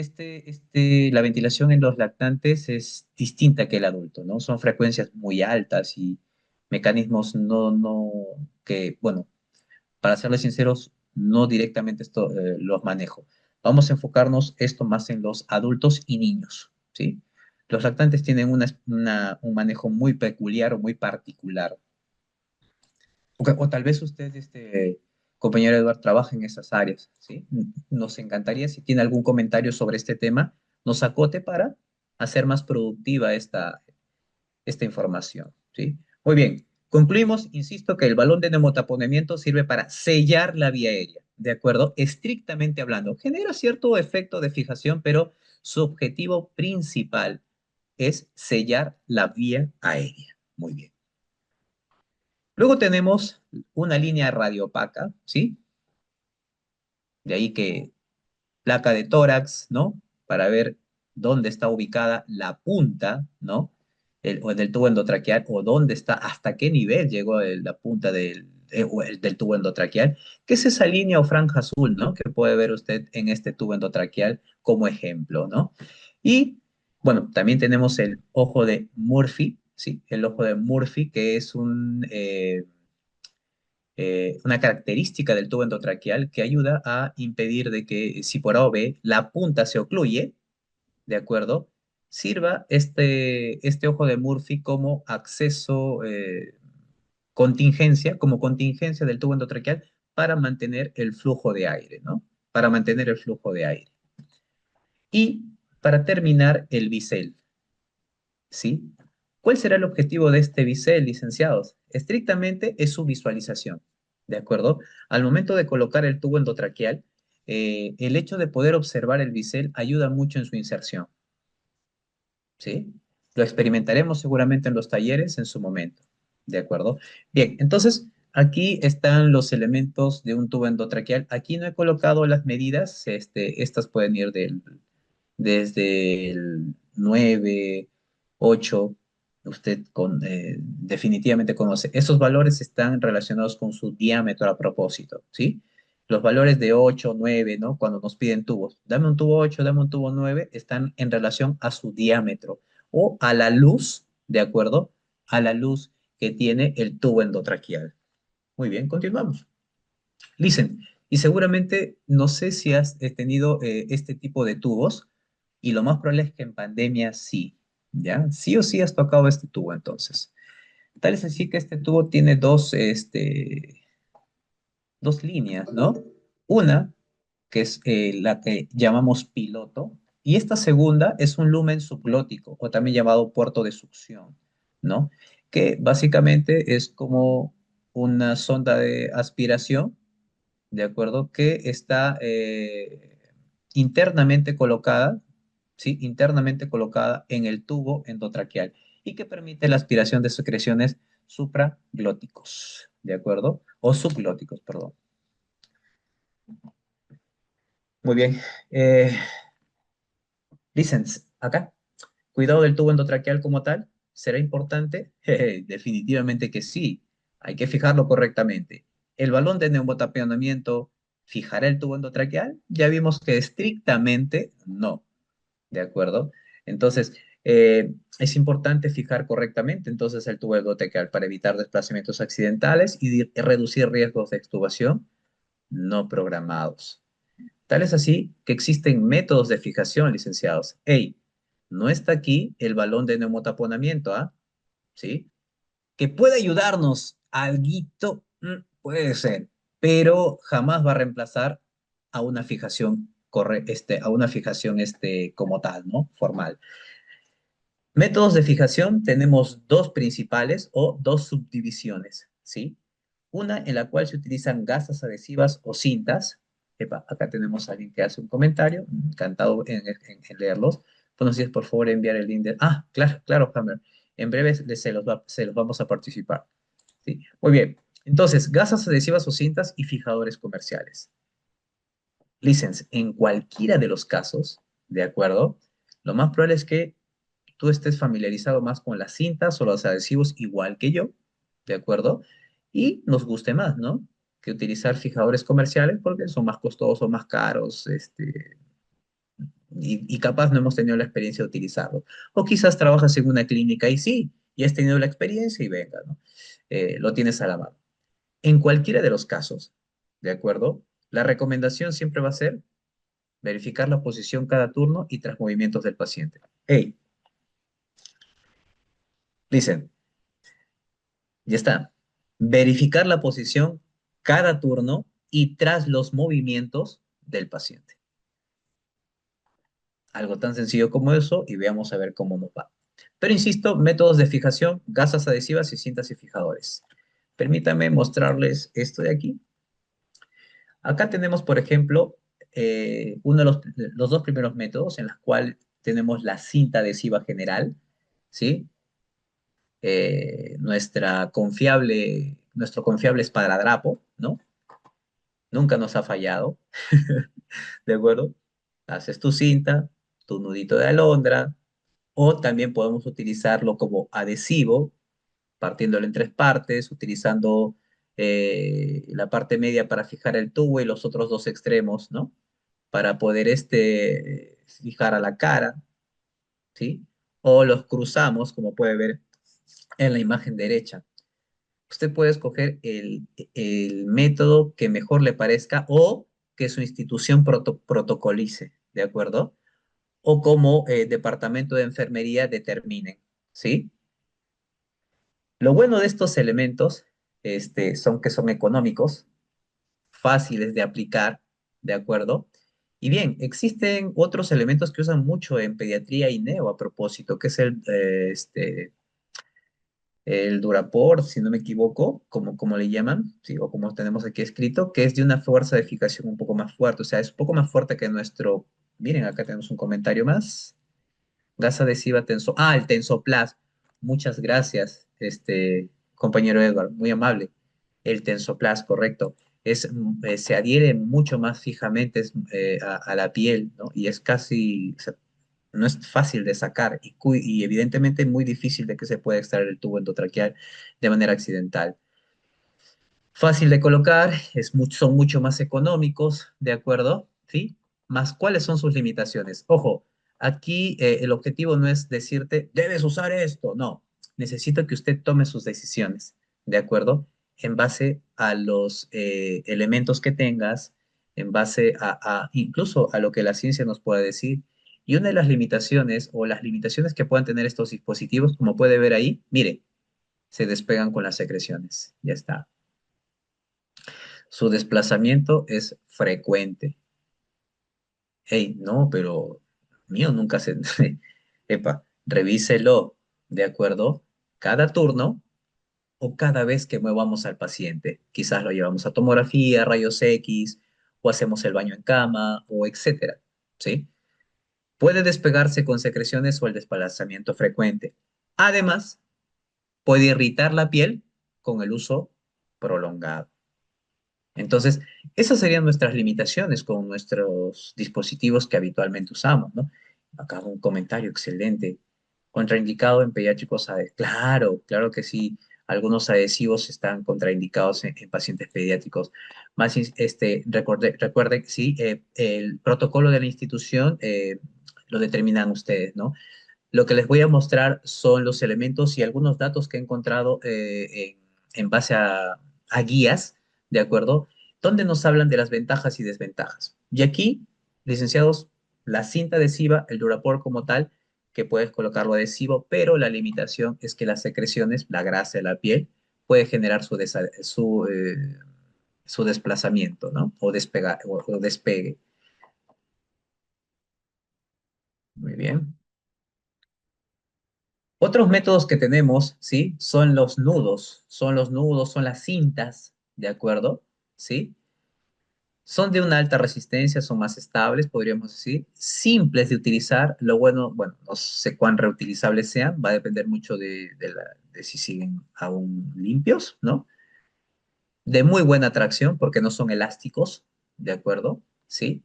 la ventilación en los lactantes es distinta que el adulto, ¿no? Son frecuencias muy altas y mecanismos que, bueno, para serles sinceros, no directamente esto los manejo. Vamos a enfocarnos esto más en los adultos y niños, ¿sí? Los lactantes tienen un manejo muy peculiar o muy particular. O tal vez usted, compañero Eduardo, trabaja en esas áreas, ¿sí? Nos encantaría, si tiene algún comentario sobre este tema, nos acote para hacer más productiva esta información, ¿sí? Muy bien, concluimos, insisto, que el balón de neumotaponamiento sirve para sellar la vía aérea, ¿de acuerdo? Estrictamente hablando, genera cierto efecto de fijación, pero su objetivo principal es sellar la vía aérea. Muy bien. Luego tenemos una línea radiopaca, ¿sí? De ahí que placa de tórax, ¿no? Para ver dónde está ubicada la punta, ¿no? O del tubo endotraqueal, o dónde está, hasta qué nivel llegó la punta del tubo endotraqueal, que es esa línea o franja azul, ¿no? Que puede ver usted en este tubo endotraqueal como ejemplo, ¿no? Y, bueno, también tenemos el ojo de Murphy, ¿sí? El ojo de Murphy, que es una característica del tubo endotraqueal que ayuda a impedir de que si por A o B la punta se ocluye, ¿de acuerdo? Sirva este ojo de Murphy como acceso, como contingencia del tubo endotraqueal para mantener el flujo de aire, ¿no? Para mantener el flujo de aire. Y para terminar, el bisel, ¿sí? ¿Cuál será el objetivo de este bisel, licenciados? Estrictamente es su visualización, ¿de acuerdo? Al momento de colocar el tubo endotraqueal, el hecho de poder observar el bisel ayuda mucho en su inserción, ¿sí? Lo experimentaremos seguramente en los talleres en su momento, ¿de acuerdo? Bien, entonces aquí están los elementos de un tubo endotraqueal. Aquí no he colocado las medidas, estas pueden ir desde el 9, 8, usted definitivamente conoce. Esos valores están relacionados con su diámetro a propósito, ¿sí? Los valores de 8, 9, ¿no? Cuando nos piden tubos, dame un tubo 8, dame un tubo 9, están en relación a su diámetro o a la luz, ¿de acuerdo? A la luz que tiene el tubo endotraqueal. Muy bien, continuamos. Listen, y seguramente no sé si has tenido este tipo de tubos, y lo más probable es que en pandemia sí, ¿ya? Sí o sí has tocado este tubo entonces. Tal es así que este tubo tiene dos líneas, ¿no? Una, que es la que llamamos piloto, y esta segunda es un lumen subglótico, o también llamado puerto de succión, ¿no? Que básicamente es como una sonda de aspiración, ¿de acuerdo? Que está internamente colocada, ¿sí? Internamente colocada en el tubo endotraqueal y que permite la aspiración de secreciones supraglóticos, ¿de acuerdo? O subglóticos, perdón. Muy bien. Eh, Listens, acá. Cuidado del tubo endotraqueal como tal. ¿Será importante? Definitivamente que sí. Hay que fijarlo correctamente. ¿El balón de neumotaponamiento fijará el tubo endotraqueal? Ya vimos que estrictamente no. ¿De acuerdo? Entonces, es importante fijar correctamente entonces el tubo endotraqueal para evitar desplazamientos accidentales y reducir riesgos de extubación no programados. Tal es así que existen métodos de fijación, licenciados. Hey, no está aquí el balón de neumotaponamiento, ¿ah? ¿Sí? Que puede ayudarnos alguito, puede ser, pero jamás va a reemplazar a una fijación a una fijación como tal, ¿no? Formal. Métodos de fijación tenemos dos principales o dos subdivisiones, ¿sí? Una en la cual se utilizan gasas adhesivas o cintas. Epa, acá tenemos a alguien que hace un comentario, encantado en leerlos. Bueno, si es por favor enviar el link de... Ah, claro, claro, Hammer. En breve se los vamos a participar. ¿Sí? Muy bien. Entonces, gasas adhesivas o cintas y fijadores comerciales. License, en cualquiera de los casos, ¿de acuerdo? Lo más probable es que tú estés familiarizado más con las cintas o los adhesivos igual que yo, ¿de acuerdo? Y nos guste más, ¿no? Que utilizar fijadores comerciales porque son más costosos, más caros, y capaz no hemos tenido la experiencia de utilizarlo. O quizás trabajas en una clínica y sí, y has tenido la experiencia y venga, ¿no? Lo tienes a la mano. En cualquiera de los casos, ¿de acuerdo? La recomendación siempre va a ser verificar la posición cada turno y tras movimientos del paciente. Hey, dicen, ya está. Verificar la posición cada turno y tras los movimientos del paciente. Algo tan sencillo como eso y veamos a ver cómo nos va. Pero insisto, métodos de fijación, gasas adhesivas y cintas y fijadores. Permítanme mostrarles esto de aquí. Acá tenemos, por ejemplo, uno de los dos primeros métodos en los cuales tenemos la cinta adhesiva general, ¿sí? Nuestro confiable esparadrapo, ¿no? Nunca nos ha fallado, ¿de acuerdo? Haces tu cinta, tu nudito de alondra, o también podemos utilizarlo como adhesivo, partiéndolo en tres partes, utilizando la parte media para fijar el tubo y los otros dos extremos, ¿no? Para poder fijar a la cara, ¿sí? O los cruzamos, como puede ver en la imagen derecha. Usted puede escoger el método que mejor le parezca o que su institución protocolice, ¿de acuerdo? O como departamento de enfermería determinen, ¿sí? Lo bueno de estos elementos son que son económicos, fáciles de aplicar, ¿de acuerdo? Y bien, existen otros elementos que usan mucho en pediatría y neo a propósito, que es el Duraport, si no me equivoco, como le llaman, ¿sí? O como tenemos aquí escrito, que es de una fuerza de eficacia un poco más fuerte, o sea, es un poco más fuerte que nuestro, miren, acá tenemos un comentario más, gas adhesiva tenso, el Tensoplas, muchas gracias, compañero Edward, muy amable, el Tensoplas, correcto, se adhiere mucho más fijamente a la piel, ¿no? Y es casi, No es fácil de sacar y evidentemente muy difícil de que se pueda extraer el tubo endotraqueal de manera accidental. Fácil de colocar, son mucho más económicos, ¿de acuerdo? ¿Sí? Más, ¿cuáles son sus limitaciones? Ojo, aquí el objetivo no es decirte, debes usar esto, no. Necesito que usted tome sus decisiones, ¿de acuerdo? En base a los elementos que tengas, en base incluso a lo que la ciencia nos pueda decir. Y una de las limitaciones o las limitaciones que puedan tener estos dispositivos, como puede ver ahí, mire, se despegan con las secreciones, ya está. Su desplazamiento es frecuente. Hey, no, pero mío nunca se... Epa, revíselo, ¿de acuerdo? Cada turno o cada vez que movamos al paciente. Quizás lo llevamos a tomografía, rayos X, o hacemos el baño en cama, o etcétera, ¿sí? Puede despegarse con secreciones o el desplazamiento frecuente. Además, puede irritar la piel con el uso prolongado. Entonces, esas serían nuestras limitaciones con nuestros dispositivos que habitualmente usamos, ¿no? Acá un comentario excelente. Contraindicado en pediátricos. Claro, claro que sí. Algunos adhesivos están contraindicados en pacientes pediátricos. Recuerde que sí, el protocolo de la institución lo determinan ustedes, ¿no? Lo que les voy a mostrar son los elementos y algunos datos que he encontrado en base a guías, ¿de acuerdo? Donde nos hablan de las ventajas y desventajas. Y aquí, licenciados, la cinta adhesiva, el Durapor como tal, que puedes colocarlo adhesivo, pero la limitación es que las secreciones, la grasa de la piel, puede generar su desplazamiento, ¿no? O despegue. Muy bien. Otros métodos que tenemos, ¿sí? Son los nudos, son las cintas, ¿de acuerdo? ¿Sí? Son de una alta resistencia, son más estables, podríamos decir, simples de utilizar. Lo bueno, no sé cuán reutilizables sean, va a depender mucho de si siguen aún limpios, ¿no? De muy buena tracción, porque no son elásticos, ¿de acuerdo? ¿Sí?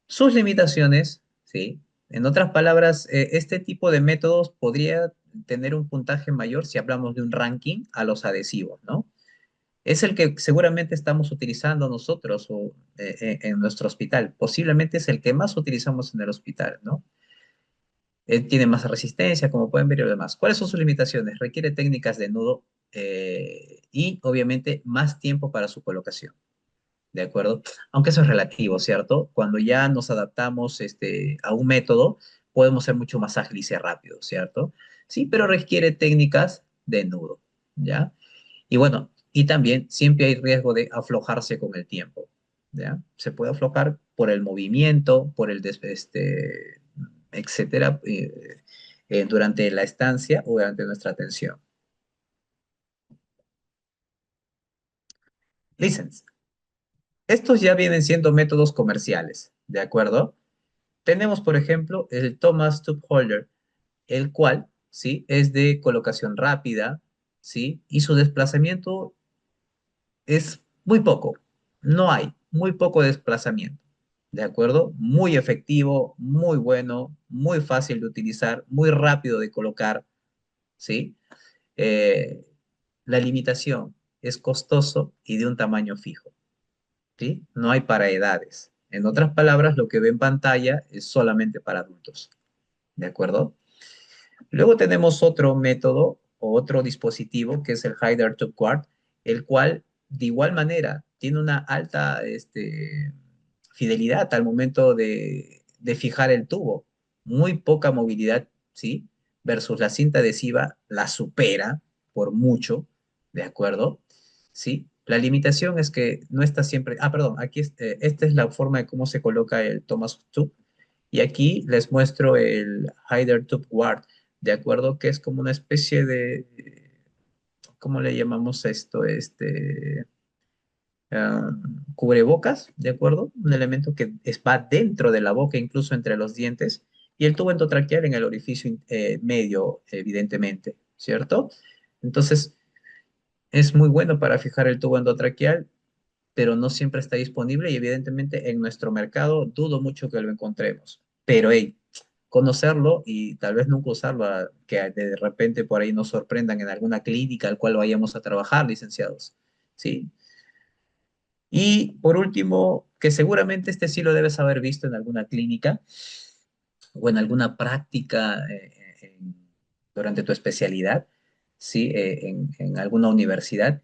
Sus limitaciones, ¿sí? En otras palabras, este tipo de métodos podría tener un puntaje mayor si hablamos de un ranking a los adhesivos, ¿no? Es el que seguramente estamos utilizando nosotros en nuestro hospital. Posiblemente es el que más utilizamos en el hospital, ¿no? Tiene más resistencia, como pueden ver y lo demás. ¿Cuáles son sus limitaciones? Requiere técnicas de nudo y obviamente más tiempo para su colocación. ¿De acuerdo? Aunque eso es relativo, ¿cierto? Cuando ya nos adaptamos a un método, podemos ser mucho más ágiles y rápidos, ¿cierto? Sí, pero requiere técnicas de nudo, ¿ya? Y bueno, y también siempre hay riesgo de aflojarse con el tiempo, ¿ya? Se puede aflojar por el movimiento, por etcétera, durante la estancia o durante nuestra atención. License. Estos ya vienen siendo métodos comerciales, ¿de acuerdo? Tenemos, por ejemplo, el Thomas Tube Holder, el cual, ¿sí? Es de colocación rápida, ¿sí? Y su desplazamiento es muy poco. No hay, muy poco desplazamiento, ¿de acuerdo? Muy efectivo, muy bueno, muy fácil de utilizar, muy rápido de colocar, ¿sí? Eh, la limitación es costoso y de un tamaño fijo, ¿sí? No hay para edades. En otras palabras, lo que ve en pantalla es solamente para adultos, ¿de acuerdo? Luego tenemos otro método o otro dispositivo que es el Hyder Tube Guard, el cual de igual manera tiene una alta fidelidad al momento de fijar el tubo. Muy poca movilidad, ¿sí? Versus la cinta adhesiva la supera por mucho, ¿de acuerdo? ¿Sí? La limitación es que no está siempre... Ah, perdón, aquí esta es la forma de cómo se coloca el Thomas Tube. Y aquí les muestro el Hyder Tube Guard, ¿de acuerdo? Que es como una especie de, ¿cómo le llamamos esto? Ah, cubrebocas, ¿de acuerdo? Un elemento que va dentro de la boca, incluso entre los dientes, y el tubo endotraqueal en el orificio medio, evidentemente, ¿cierto? Entonces, es muy bueno para fijar el tubo endotraqueal, pero no siempre está disponible y evidentemente en nuestro mercado dudo mucho que lo encontremos. Pero, hey, conocerlo y tal vez nunca usarlo, que de repente por ahí nos sorprendan en alguna clínica al cual vayamos a trabajar, licenciados. ¿Sí? Y por último, que seguramente este sí lo debes haber visto en alguna clínica o en alguna práctica durante tu especialidad, ¿sí? En alguna universidad,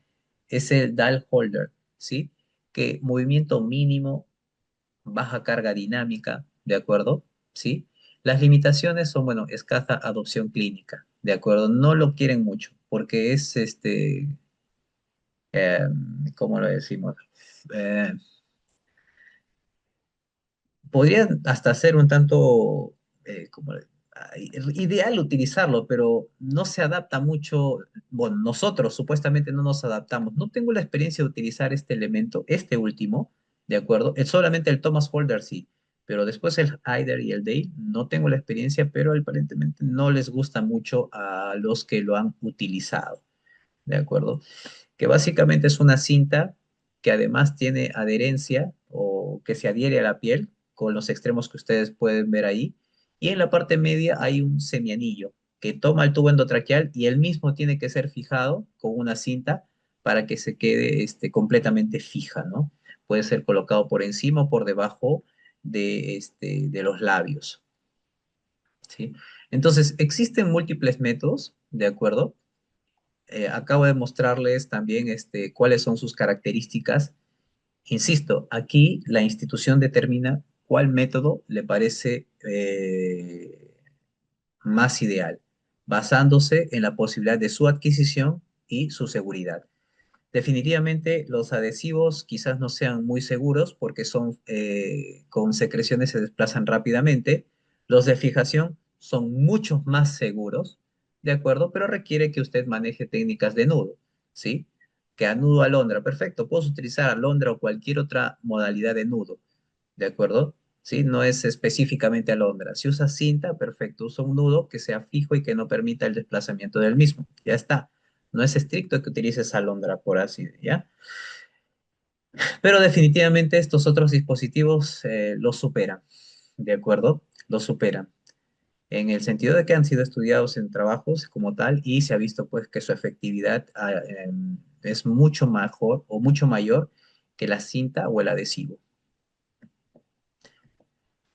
es el dial holder, ¿sí? Que movimiento mínimo, baja carga dinámica, ¿de acuerdo? ¿Sí? Las limitaciones son, bueno, escasa adopción clínica, ¿de acuerdo? No lo quieren mucho porque es, eh, ¿cómo lo decimos? Eh, Podría hasta ser un tanto ideal utilizarlo, pero no se adapta mucho. Bueno, nosotros supuestamente no nos adaptamos. No tengo la experiencia de utilizar este elemento, este último, ¿de acuerdo? Es solamente el Thomas Holder sí, pero después el Hyder y el Dale no tengo la experiencia, pero aparentemente no les gusta mucho a los que lo han utilizado, ¿de acuerdo? Que básicamente es una cinta que además tiene adherencia o que se adhiere a la piel con los extremos que ustedes pueden ver ahí. Y en la parte media hay un semianillo que toma el tubo endotraqueal y él mismo tiene que ser fijado con una cinta para que se quede completamente fija, ¿no? Puede ser colocado por encima o por debajo de los labios, ¿sí? Entonces, existen múltiples métodos, ¿de acuerdo? Acabo de mostrarles también cuáles son sus características. Insisto, aquí la institución determina cuál método le parece más ideal, basándose en la posibilidad de su adquisición y su seguridad. Definitivamente los adhesivos quizás no sean muy seguros porque son con secreciones se desplazan rápidamente. Los de fijación son mucho más seguros, ¿de acuerdo? Pero requiere que usted maneje técnicas de nudo, ¿sí? Que a nudo alondra, perfecto. Puedes utilizar alondra o cualquier otra modalidad de nudo, ¿de acuerdo? ¿Sí? No es específicamente alondra. Si usa cinta, perfecto. Usa un nudo que sea fijo y que no permita el desplazamiento del mismo. Ya está. No es estricto que utilices alondra por así, ¿ya? Pero definitivamente estos otros dispositivos los superan, ¿de acuerdo? Los superan. En el sentido de que han sido estudiados en trabajos como tal y se ha visto pues que su efectividad es mucho mejor o mucho mayor que la cinta o el adhesivo.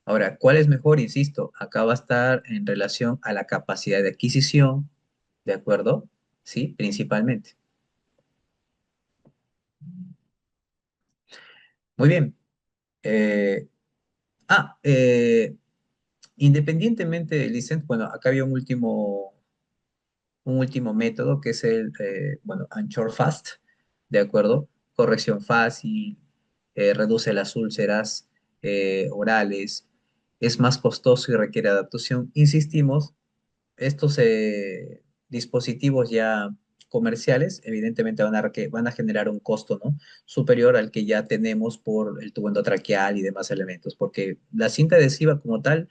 Ahora, ¿cuál es mejor? Insisto, acá va a estar en relación a la capacidad de adquisición, ¿de acuerdo? Sí, principalmente. Muy bien. Eh, ah, eh, Independientemente del license, bueno, acá había un último método que es el, bueno, Anchor Fast, ¿de acuerdo? Corrección fácil, reduce las úlceras orales, es más costoso y requiere adaptación. Insistimos, estos dispositivos ya comerciales, evidentemente van a generar un costo, ¿no? Superior al que ya tenemos por el tubo endotraqueal y demás elementos, porque la cinta adhesiva como tal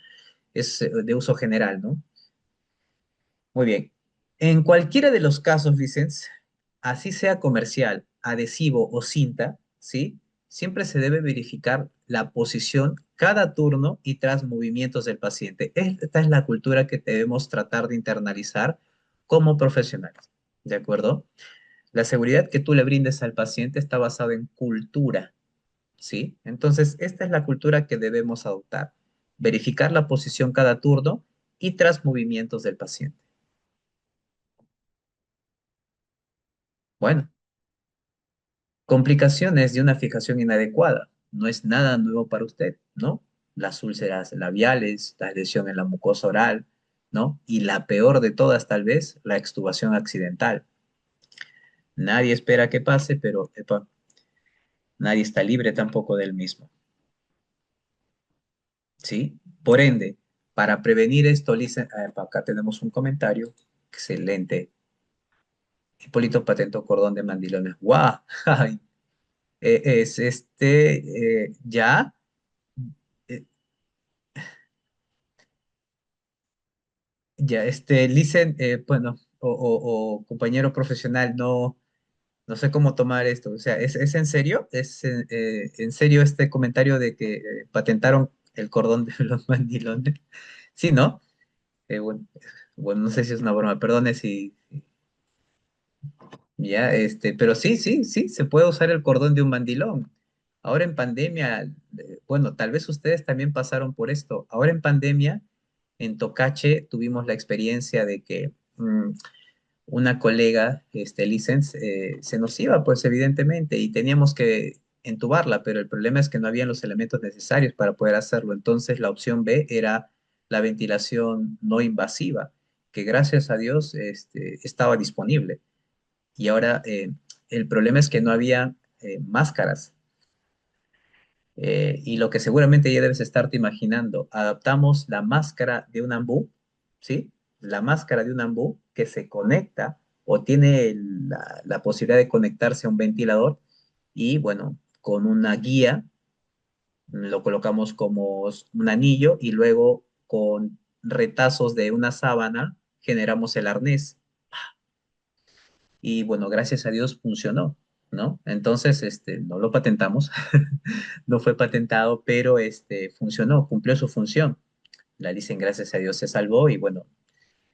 es de uso general, ¿no? Muy bien. En cualquiera de los casos, Vicens, así sea comercial, adhesivo o cinta, ¿sí? Siempre se debe verificar la posición cada turno y tras movimientos del paciente. Esta es la cultura que debemos tratar de internalizar como profesionales, ¿de acuerdo? La seguridad que tú le brindes al paciente está basada en cultura, ¿sí? Entonces, esta es la cultura que debemos adoptar. Verificar la posición cada turno y tras movimientos del paciente. Bueno, complicaciones de una fijación inadecuada. No es nada nuevo para usted, ¿no? Las úlceras labiales, la lesión en la mucosa oral, ¿no? Y la peor de todas, tal vez, la extubación accidental. Nadie espera que pase, pero epa, nadie está libre tampoco del mismo, ¿sí? Por ende, para prevenir esto, acá tenemos un comentario. Excelente. Hipólito patentó cordón de mandilones. ¡Guau! Ay, es ya. eh, Ya, Licen, bueno, o compañero profesional, no sé cómo tomar esto. O sea, es en serio? ¿Es en serio este comentario de que patentaron el cordón de los mandilones. Sí, ¿no? Bueno, bueno, no sé si es una broma, perdone si, ya, pero sí, sí, sí, se puede usar el cordón de un mandilón. Ahora en pandemia, bueno, tal vez ustedes también pasaron por esto. Ahora en pandemia, en Tocache, tuvimos la experiencia de que una colega, Licens, se nos iba, pues evidentemente, y teníamos que entubarla, pero el problema es que no habían los elementos necesarios para poder hacerlo. Entonces, la opción B era la ventilación no invasiva, que gracias a Dios, estaba disponible. Y ahora el problema es que no había máscaras. Y lo que seguramente ya debes estarte imaginando, adaptamos la máscara de un ambú, ¿sí? La máscara de un ambú que se conecta o tiene la posibilidad de conectarse a un ventilador y bueno, con una guía lo colocamos como un anillo y luego con retazos de una sábana generamos el arnés y bueno, gracias a Dios funcionó, ¿no? Entonces, no lo patentamos, no fue patentado, pero funcionó, cumplió su función. La Licen, gracias a Dios, se salvó y bueno,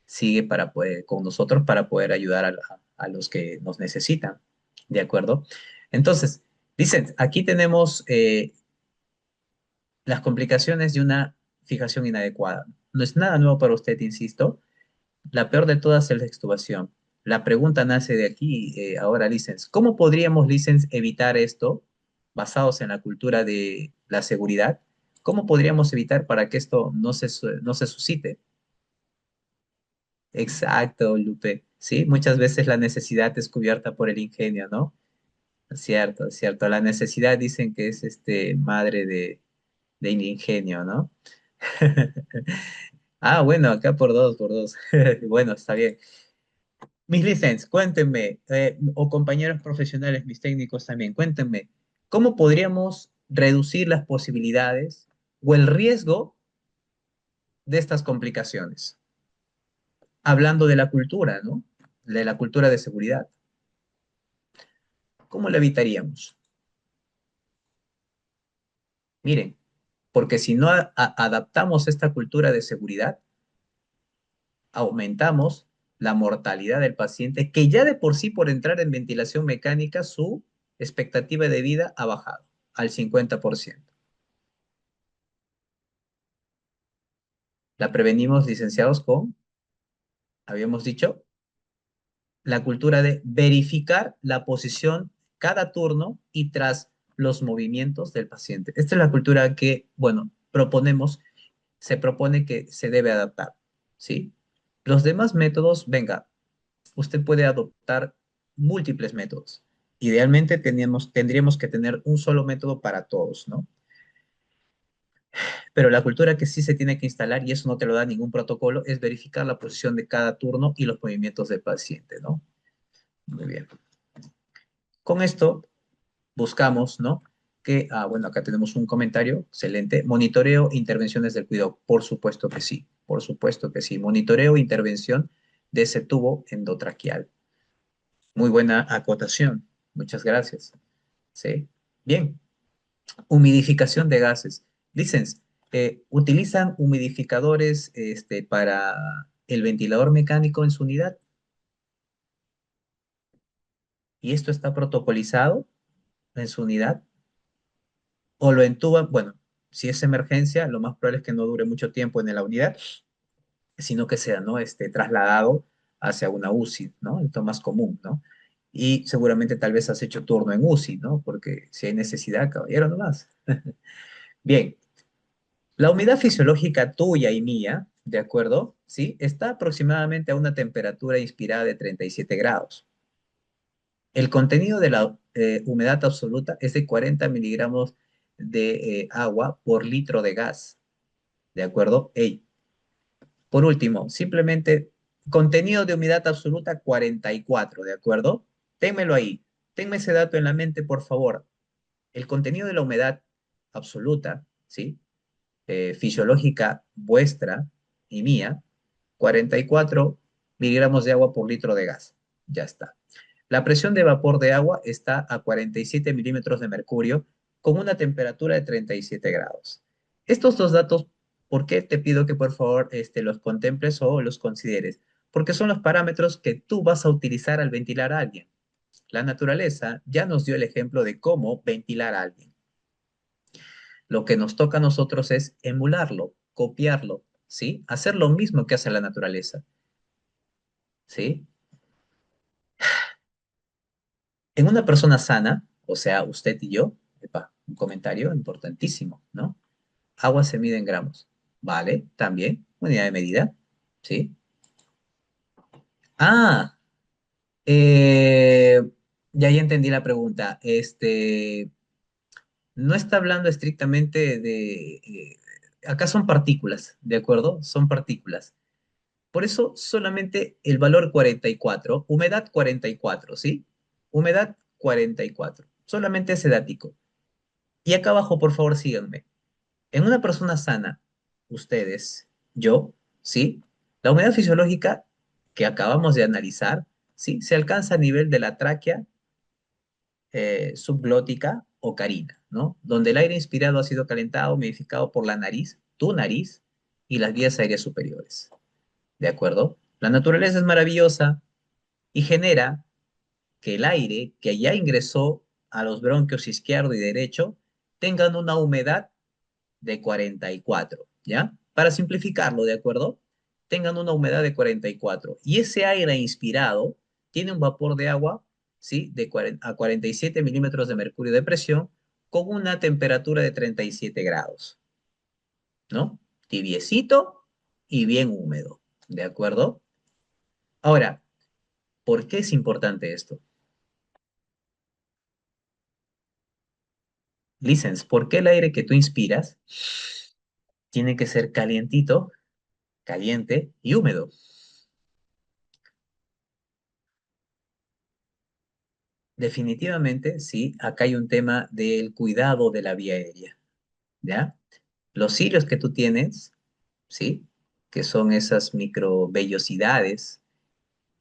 sigue para poder, con nosotros para poder ayudar a los que nos necesitan, ¿de acuerdo? Entonces, dicen, aquí tenemos las complicaciones de una fijación inadecuada. No es nada nuevo para usted, insisto. La peor de todas es la extubación. La pregunta nace de aquí, ahora, Licens. ¿Cómo podríamos, Licens, evitar esto, basados en la cultura de la seguridad? ¿Cómo podríamos evitar para que esto no se suscite? Exacto, Lupe. Sí, muchas veces la necesidad es cubierta por el ingenio, ¿no? Cierto, cierto. La necesidad dicen que es madre del ingenio, ¿no? Ah, bueno, acá por dos, por dos. Bueno, está bien. Mis licenciados, cuéntenme, o compañeros profesionales, mis técnicos también, cuéntenme, ¿cómo podríamos reducir las posibilidades o el riesgo de estas complicaciones? Hablando de la cultura, ¿no? De la cultura de seguridad. ¿Cómo la evitaríamos? Miren, porque si no adaptamos esta cultura de seguridad, aumentamos la mortalidad del paciente, que ya de por sí por entrar en ventilación mecánica, su expectativa de vida ha bajado al 50%. La prevenimos, licenciados, con, habíamos dicho, la cultura de verificar la posición cada turno y tras los movimientos del paciente. Esta es la cultura que, bueno, proponemos, se propone que se debe adaptar, ¿sí? Los demás métodos, venga, usted puede adoptar múltiples métodos. Idealmente tendríamos que tener un solo método para todos, ¿no? Pero la cultura que sí se tiene que instalar, y eso no te lo da ningún protocolo, es verificar la posición de cada turno y los movimientos del paciente, ¿no? Muy bien. Con esto buscamos, ¿no? Que, bueno, acá tenemos un comentario, excelente. Monitoreo, intervenciones del cuidado. Por supuesto que sí, por supuesto que sí. Monitoreo, intervención de ese tubo endotraqueal. Muy buena acotación. Muchas gracias. Sí. Bien. Humidificación de gases. Licens, ¿utilizan humidificadores para el ventilador mecánico en su unidad? ¿Y esto está protocolizado en su unidad? ¿O lo entuban? Bueno, si es emergencia, lo más probable es que no dure mucho tiempo en la unidad, sino que sea, ¿no? Trasladado hacia una UCI, ¿no? Esto más común, ¿no? Y seguramente tal vez has hecho turno en UCI, ¿no? Porque si hay necesidad, caballero, nomás. Bien, la humedad fisiológica tuya y mía, ¿de acuerdo? ¿Sí? Está aproximadamente a una temperatura inspirada de 37 grados. El contenido de la humedad absoluta es de 40 miligramos de agua por litro de gas, ¿de acuerdo? Ey. Por último, simplemente contenido de humedad absoluta 44, ¿de acuerdo? Ténmelo ahí. Ténme ese dato en la mente, por favor. El contenido de la humedad absoluta, ¿sí? Fisiológica vuestra y mía, 44 miligramos de agua por litro de gas. Ya está. La presión de vapor de agua está a 47 milímetros de mercurio con una temperatura de 37 grados. Estos dos datos, ¿por qué te pido que por favor los contemples o los consideres? Porque son los parámetros que tú vas a utilizar al ventilar a alguien. La naturaleza ya nos dio el ejemplo de cómo ventilar a alguien. Lo que nos toca a nosotros es emularlo, copiarlo, ¿sí? Hacer lo mismo que hace la naturaleza, ¿sí? En una persona sana, o sea, usted y yo, epa, un comentario importantísimo, ¿no? Agua se mide en gramos, ¿vale? También, unidad de medida, ¿sí? Ah, eh, ya entendí la pregunta. No está hablando estrictamente de... acá son partículas, ¿de acuerdo? Son partículas. Por eso solamente el valor 44, humedad 44, ¿sí? Humedad 44, solamente ese dático. Y acá abajo, por favor, síganme. En una persona sana, ustedes, yo, ¿sí? La humedad fisiológica que acabamos de analizar, ¿sí? Se alcanza a nivel de la tráquea subglótica o carina, ¿no? Donde el aire inspirado ha sido calentado, humidificado por la nariz, tu nariz, y las vías aéreas superiores. ¿De acuerdo? La naturaleza es maravillosa y genera que el aire que ya ingresó a los bronquios izquierdo y derecho tengan una humedad de 44, ¿ya? Para simplificarlo, ¿de acuerdo? Tengan una humedad de 44. Y ese aire inspirado tiene un vapor de agua, ¿sí? De 40 a 47 milímetros de mercurio de presión con una temperatura de 37 grados, ¿no? Tibiecito y bien húmedo, ¿de acuerdo? Ahora, ¿por qué es importante esto? Licens, ¿por qué el aire que tú inspiras tiene que ser calientito, caliente y húmedo? Definitivamente, sí, acá hay un tema del cuidado de la vía aérea, ¿ya? Los cilios que tú tienes, ¿sí? Que son esas microvellosidades,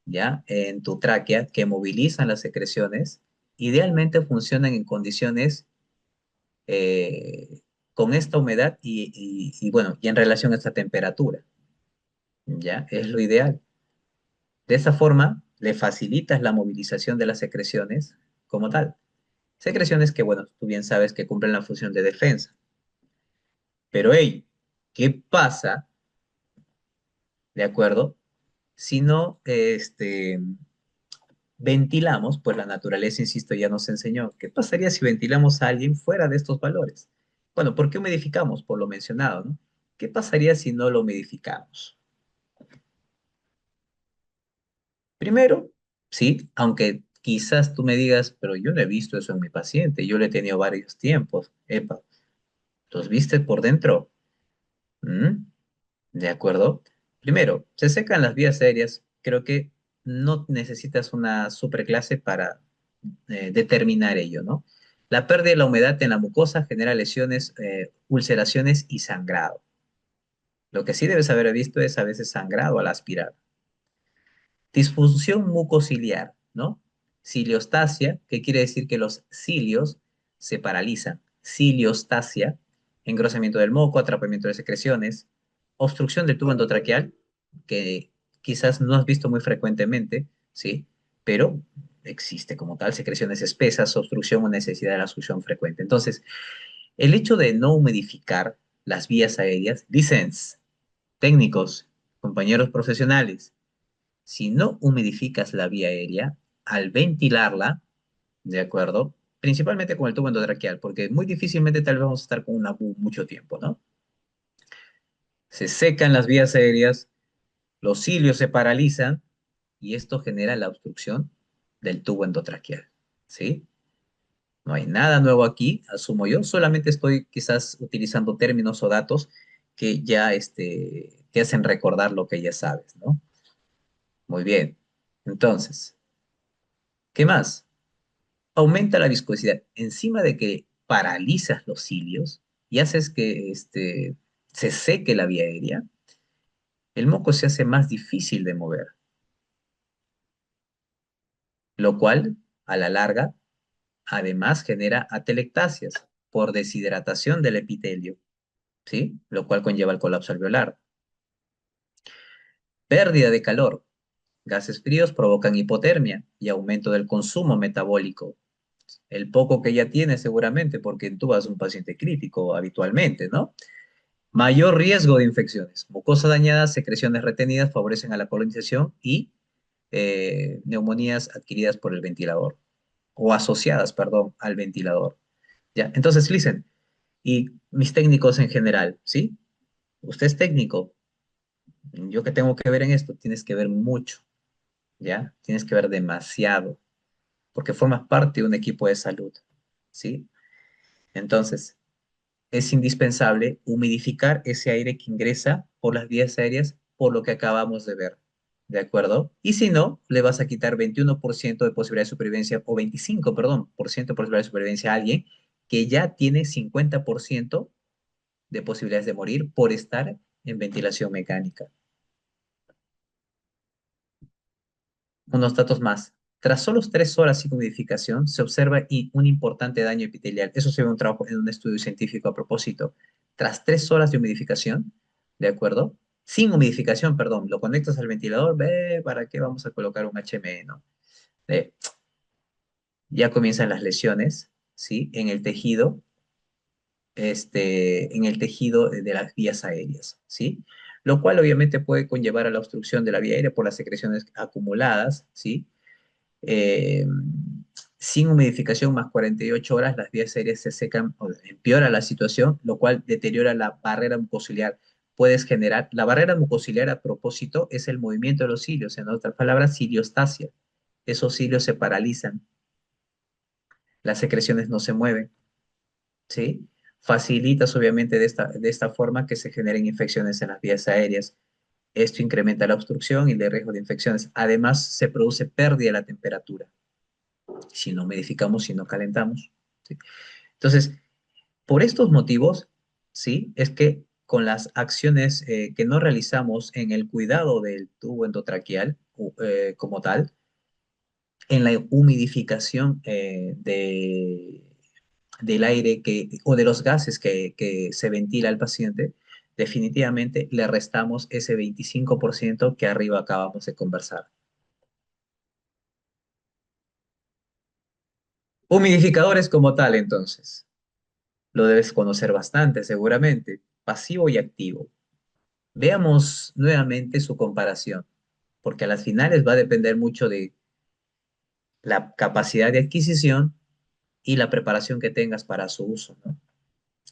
¿ya? En tu tráquea que movilizan las secreciones, idealmente funcionan en condiciones con esta humedad bueno, y en relación a esta temperatura, ¿ya? Es lo ideal. De esa forma, le facilitas la movilización de las secreciones como tal. Secreciones que, bueno, tú bien sabes que cumplen la función de defensa. Pero, hey, ¿qué pasa, de acuerdo? Si no, ventilamos, pues la naturaleza, insisto, ya nos enseñó. ¿Qué pasaría si ventilamos a alguien fuera de estos valores? Bueno, ¿por qué humidificamos? Por lo mencionado, ¿no? ¿Qué pasaría si no lo humidificamos? Primero, sí, aunque quizás tú me digas, pero yo no he visto eso en mi paciente, yo lo he tenido varios tiempos. Epa, ¿los viste por dentro? ¿Mm? ¿De acuerdo? Primero, se secan las vías aéreas. Creo que no necesitas una superclase para determinar ello, ¿no? La pérdida de la humedad en la mucosa genera lesiones, ulceraciones y sangrado. Lo que sí debes haber visto es a veces sangrado al aspirar. Disfunción mucociliar, ¿no? Ciliostasia, que quiere decir que los cilios se paralizan. Ciliostasia, engrosamiento del moco, atrapamiento de secreciones, obstrucción del tubo endotraqueal, que quizás no has visto muy frecuentemente, ¿sí? Pero existe como tal, secreciones espesas, obstrucción o necesidad de la succión frecuente. Entonces, el hecho de no humidificar las vías aéreas, licens, técnicos, compañeros profesionales, si no humidificas la vía aérea, al ventilarla, ¿de acuerdo? Principalmente con el tubo endotraqueal, porque muy difícilmente tal vez vamos a estar con una Bu mucho tiempo, ¿no? Se secan las vías aéreas, los cilios se paralizan y esto genera la obstrucción del tubo endotraqueal, ¿sí? No hay nada nuevo aquí, asumo yo, solamente estoy quizás utilizando términos o datos que ya te hacen recordar lo que ya sabes, ¿no? Muy bien. Entonces, ¿qué más? Aumenta la viscosidad. Encima de que paralizas los cilios y haces que se seque la vía aérea, el moco se hace más difícil de mover, lo cual, a la larga, además genera atelectasias por deshidratación del epitelio, ¿sí? Lo cual conlleva el colapso alveolar. Pérdida de calor. Gases fríos provocan hipotermia y aumento del consumo metabólico. El poco que ya tienes seguramente porque tú eres un paciente crítico habitualmente, ¿no? Mayor riesgo de infecciones. Mucosa dañada, secreciones retenidas favorecen a la colonización y neumonías adquiridas por el ventilador o asociadas, perdón, al ventilador. ¿Ya? Entonces, listen, y mis técnicos en general, ¿sí? Usted es técnico, yo que tengo que ver en esto, tienes que ver mucho, ¿ya? Tienes que ver demasiado, porque formas parte de un equipo de salud, ¿sí? Entonces, es indispensable humidificar ese aire que ingresa por las vías aéreas, por lo que acabamos de ver, ¿de acuerdo? Y si no, le vas a quitar 21% de posibilidad de supervivencia, o 25, perdón, por ciento de posibilidad de supervivencia a alguien que ya tiene 50% de posibilidades de morir por estar en ventilación mecánica. Unos datos más. Tras solo 3 horas sin humidificación, se observa un importante daño epitelial. Eso se ve en un trabajo, en un estudio científico a propósito. Tras 3 horas de humidificación, ¿de acuerdo? Sin humidificación, perdón, lo conectas al ventilador, ve, ¿para qué vamos a colocar un HME, no? Eh, ya comienzan las lesiones, ¿sí? En el tejido de las vías aéreas, ¿sí? Lo cual obviamente puede conllevar a la obstrucción de la vía aérea por las secreciones acumuladas, ¿sí? Eh, Sin humidificación más 48 horas, las vías aéreas se secan, o empeora la situación, lo cual deteriora la barrera mucociliar. Puedes generar, la barrera mucociliar a propósito es el movimiento de los cilios, en otras palabras, ciliostasia. Esos cilios se paralizan, las secreciones no se mueven, ¿sí? Facilitas obviamente de esta forma que se generen infecciones en las vías aéreas. Esto incrementa la obstrucción y el riesgo de infecciones. Además, se produce pérdida de la temperatura si no humidificamos, si no calentamos. ¿Sí? Entonces, por estos motivos, ¿sí? Es que con las acciones que no realizamos en el cuidado del tubo endotraqueal como tal, en la humidificación del aire o de los gases que se ventila al paciente, definitivamente le restamos ese 25% que arriba acabamos de conversar. Humidificadores como tal, entonces. Lo debes conocer bastante, seguramente. Pasivo y activo. Veamos nuevamente su comparación, porque a las finales va a depender mucho de la capacidad de adquisición y la preparación que tengas para su uso, ¿no?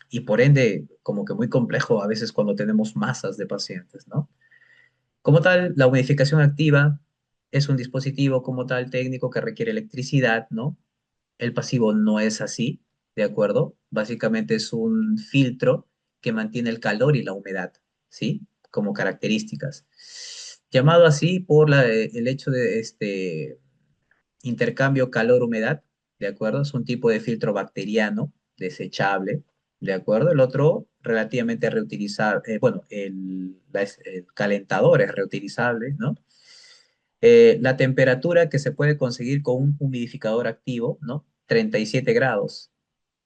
Y por ende, como que muy complejo a veces cuando tenemos masas de pacientes, ¿no? Como tal, la humidificación activa es un dispositivo como tal técnico que requiere electricidad, ¿no? El pasivo no es así, ¿de acuerdo? Básicamente es un filtro que mantiene el calor y la humedad, ¿sí? Como características. Llamado así por el hecho de este intercambio calor-humedad, ¿de acuerdo? Es un tipo de filtro bacteriano desechable, ¿de acuerdo? El otro relativamente reutilizable, bueno, el calentador es reutilizable, ¿no? La temperatura que se puede conseguir con un humidificador activo, ¿no? 37 grados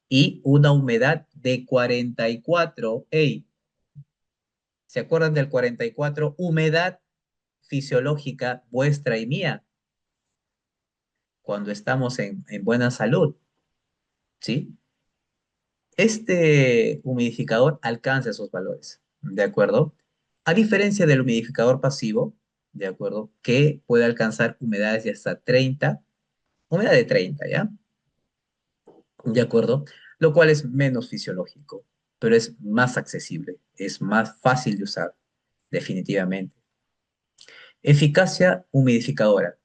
y una humedad de 44. Ey, ¿se acuerdan del 44? Humedad fisiológica vuestra y mía cuando estamos en buena salud, ¿sí? Este humidificador alcanza esos valores, ¿de acuerdo? A diferencia del humidificador pasivo, ¿de acuerdo? Que puede alcanzar humedades de hasta 30, humedad de 30, ¿ya? ¿De acuerdo? Lo cual es menos fisiológico, pero es más accesible, es más fácil de usar, definitivamente. Eficacia humidificadora.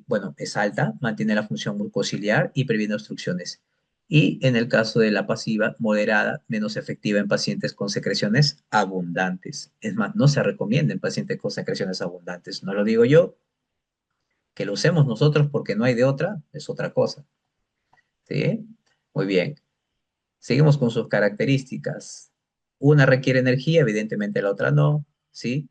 Bueno, es alta, mantiene la función mucociliar y previene obstrucciones. Y en el caso de la pasiva, moderada, menos efectiva en pacientes con secreciones abundantes. Es más, no se recomienda en pacientes con secreciones abundantes. No lo digo yo, que lo usemos nosotros porque no hay de otra, es otra cosa. ¿Sí? Muy bien. Seguimos con sus características. Una requiere energía, evidentemente la otra no, ¿sí?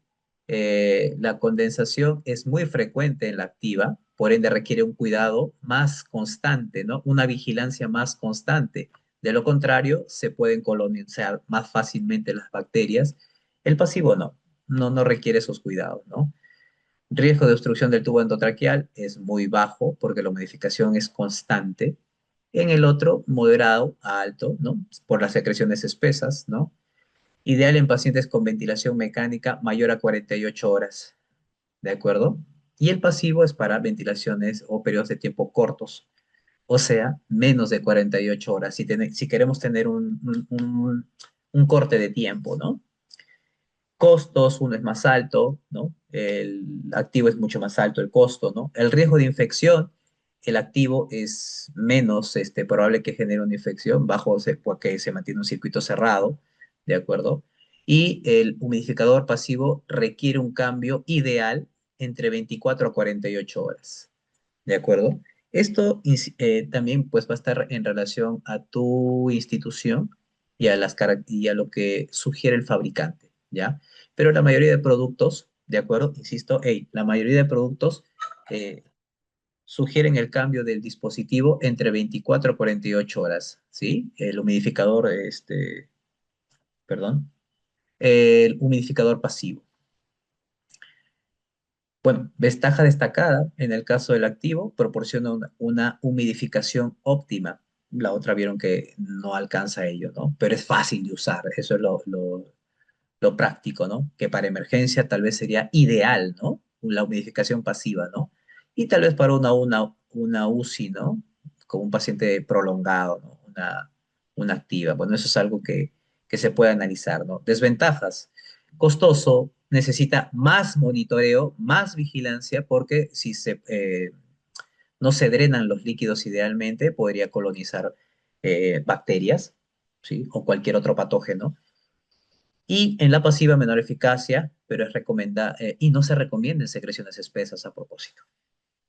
La condensación es muy frecuente en la activa, por ende requiere un cuidado más constante, ¿no? Una vigilancia más constante De lo contrario, se pueden colonizar más fácilmente las bacterias. El pasivo no requiere esos cuidados, ¿no? Riesgo de obstrucción del tubo endotraqueal es muy bajo porque la humidificación es constante. En el otro, moderado a alto, ¿no? Por las secreciones espesas, ¿no? Ideal en pacientes con ventilación mecánica mayor a 48 horas, ¿de acuerdo? Y el pasivo es para ventilaciones o periodos de tiempo cortos, o sea, menos de 48 horas, si queremos tener un corte de tiempo, ¿no? Costos, uno es más alto, ¿no? El activo es mucho más alto, el costo, ¿no? El riesgo de infección, el activo es menos probable que genere una infección, porque se mantiene un circuito cerrado, ¿de acuerdo? Y el humidificador pasivo requiere un cambio ideal entre 24 a 48 horas, ¿de acuerdo? Esto también pues va a estar en relación a tu institución y a lo que sugiere el fabricante, ¿ya? Pero la mayoría de productos, ¿de acuerdo? Insisto, hey, la mayoría de productos eh, sugieren el cambio del dispositivo entre 24 a 48 horas, ¿sí? El humidificador, perdón, el humidificador pasivo. Bueno, ventaja destacada, en el caso del activo, proporciona una humidificación óptima. La otra vieron que no alcanza ello, ¿no? Pero es fácil de usar, eso es lo práctico, ¿no? Que para emergencia tal vez sería ideal, ¿no? La humidificación pasiva, ¿no? Y tal vez para una UCI, ¿no? Con un paciente prolongado, ¿no? Una activa. Bueno, eso es algo que se puede analizar, ¿no? Desventajas. Costoso, necesita más monitoreo, más vigilancia, porque si no se drenan los líquidos idealmente, podría colonizar bacterias, ¿sí? O cualquier otro patógeno. Y en la pasiva menor eficacia, pero y no se recomiendan secreciones espesas a propósito.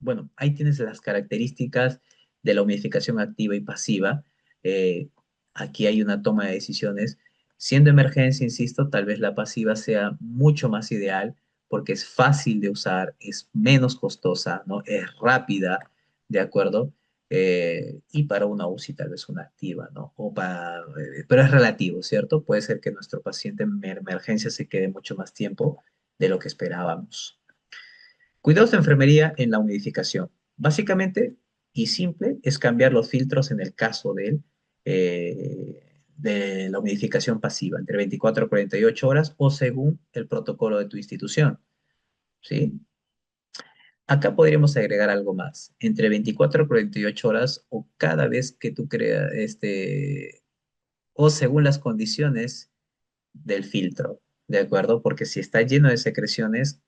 Bueno, ahí tienes las características de la humidificación activa y pasiva. Eh, Aquí hay una toma de decisiones. Siendo emergencia, insisto, tal vez la pasiva sea mucho más ideal porque es fácil de usar, es menos costosa, ¿no? Es rápida, ¿de acuerdo? Y para una UCI tal vez una activa, ¿no? Pero es relativo, ¿cierto? Puede ser que nuestro paciente en emergencia se quede mucho más tiempo de lo que esperábamos. Cuidados de enfermería en la humidificación. Básicamente y simple es cambiar los filtros en el caso de la humidificación pasiva, entre 24 a 48 horas o según el protocolo de tu institución, ¿sí? Acá podríamos agregar algo más, entre 24 a 48 horas o cada vez que tú creas, o según las condiciones del filtro, ¿de acuerdo? Porque si está lleno de secreciones,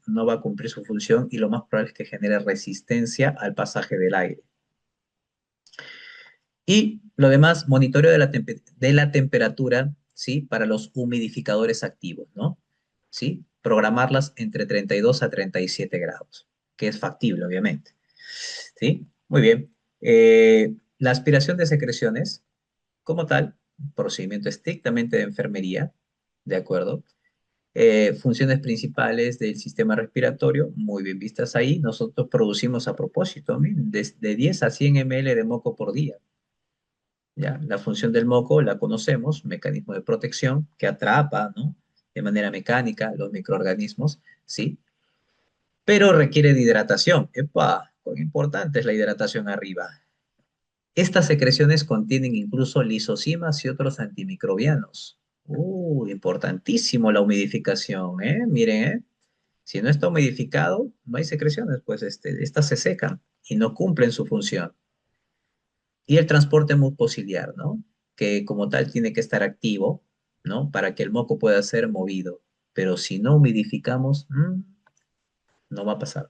no va a cumplir su función y lo más probable es que genere resistencia al pasaje del aire. Y lo demás, monitoreo de la temperatura, ¿sí? Para los humidificadores activos, ¿no? ¿Sí? Programarlas entre 32 a 37 grados, que es factible, obviamente. ¿Sí? Muy bien. La aspiración de secreciones, como tal, procedimiento estrictamente de enfermería, ¿de acuerdo? Funciones principales del sistema respiratorio, muy bien vistas ahí. Nosotros producimos a propósito, miren, de 10 a 100 ml de moco por día. ¿Ya? La función del moco la conocemos, mecanismo de protección que atrapa, ¿no? De manera mecánica los microorganismos, ¿sí? Pero requiere de hidratación. ¡Epa! Cuán importante es la hidratación arriba. Estas secreciones contienen incluso lisosimas y otros antimicrobianos. Importantísimo la humidificación, ¿eh? Miren, ¿eh? Si no está humidificado, no hay secreciones, pues estas se secan y no cumplen su función. Y el transporte mucociliar, ¿no? Que como tal tiene que estar activo, ¿no? Para que el moco pueda ser movido. Pero si no humidificamos, no va a pasar.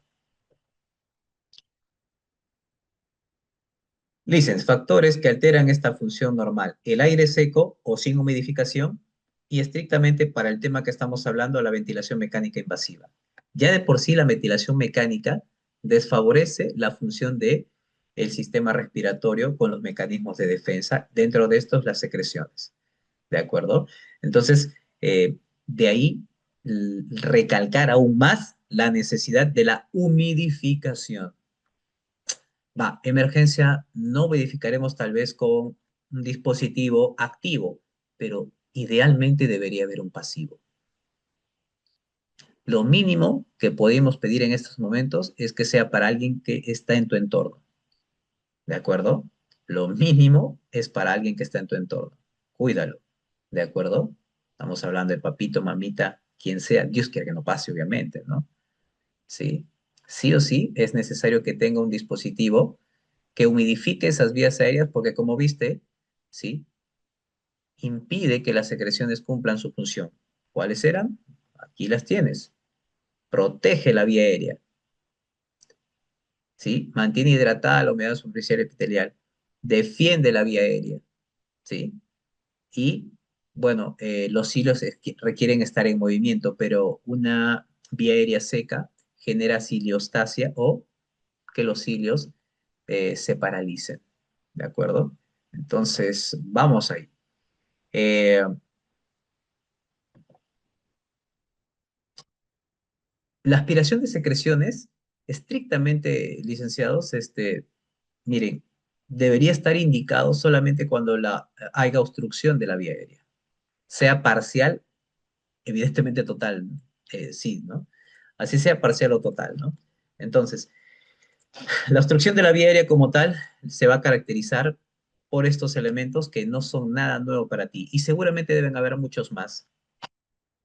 Licens, factores que alteran esta función normal. El aire seco o sin humidificación y estrictamente para el tema que estamos hablando, la ventilación mecánica invasiva. Ya de por sí la ventilación mecánica desfavorece la función de el sistema respiratorio con los mecanismos de defensa, dentro de estos las secreciones. ¿De acuerdo? Entonces, de ahí recalcar aún más la necesidad de la humidificación. Va, emergencia, no verificaremos tal vez con un dispositivo activo, pero idealmente debería haber un pasivo. Lo mínimo que podemos pedir en estos momentos es que sea para alguien que está en tu entorno, ¿de acuerdo? Lo mínimo es para alguien que está en tu entorno. Cuídalo, ¿de acuerdo? Estamos hablando de papito, mamita, quien sea. Dios quiere que no pase, obviamente, ¿no? Sí. Sí o sí es necesario que tenga un dispositivo que humidifique esas vías aéreas porque, como viste, ¿sí? Impide que las secreciones cumplan su función. ¿Cuáles eran? Aquí las tienes. Protege la vía aérea, ¿sí? Mantiene hidratada la humedad superficial epitelial. Defiende la vía aérea, ¿sí? Y, bueno, los hilos requieren estar en movimiento, pero una vía aérea seca genera ciliostasia o que los cilios se paralicen, ¿de acuerdo? Entonces, vamos ahí. Eh, la aspiración de secreciones, estrictamente, licenciados, miren, debería estar indicado solamente cuando haya obstrucción de la vía aérea, sea parcial, evidentemente total, sí, ¿no? Así sea parcial o total, ¿no? Entonces, la obstrucción de la vía aérea como tal se va a caracterizar por estos elementos que no son nada nuevo para ti y seguramente deben haber muchos más,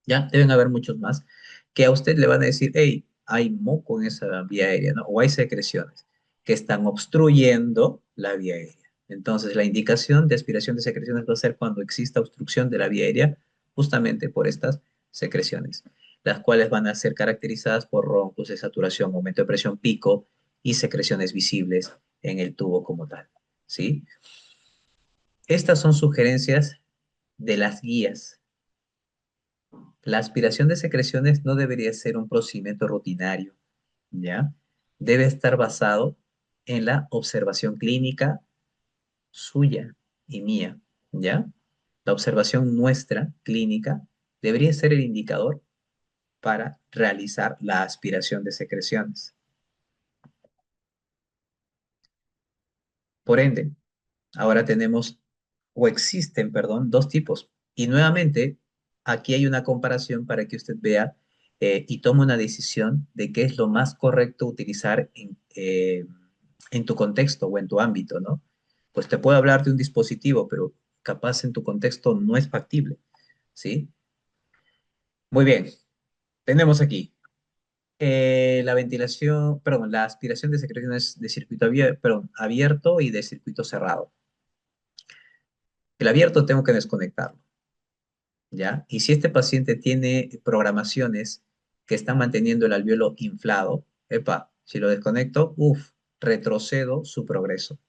¿ya? Deben haber muchos más que a usted le van a decir, hey, hay moco en esa vía aérea, ¿no? O hay secreciones que están obstruyendo la vía aérea. Entonces, la indicación de aspiración de secreciones va a ser cuando exista obstrucción de la vía aérea, justamente por estas secreciones, las cuales van a ser caracterizadas por roncos de saturación, aumento de presión pico y secreciones visibles en el tubo como tal, ¿sí? Estas son sugerencias de las guías. La aspiración de secreciones no debería ser un procedimiento rutinario, ¿ya? Debe estar basado en la observación clínica suya y mía, ¿ya? La observación nuestra, clínica, debería ser el indicador para realizar la aspiración de secreciones. Por ende, ahora tenemos, o existen, perdón, dos tipos. Y nuevamente, aquí hay una comparación para que usted vea y tome una decisión de qué es lo más correcto utilizar en tu contexto o en tu ámbito, ¿no? Pues te puedo hablar de un dispositivo, pero capaz en tu contexto no es factible, ¿sí? Muy bien, tenemos aquí la ventilación, perdón, la aspiración de secreciones de circuito abierto, perdón, abierto y de circuito cerrado. El abierto tengo que desconectarlo, ¿ya? Y si este paciente tiene programaciones que están manteniendo el alveolo inflado, epa, si lo desconecto, uff, retrocedo su progreso.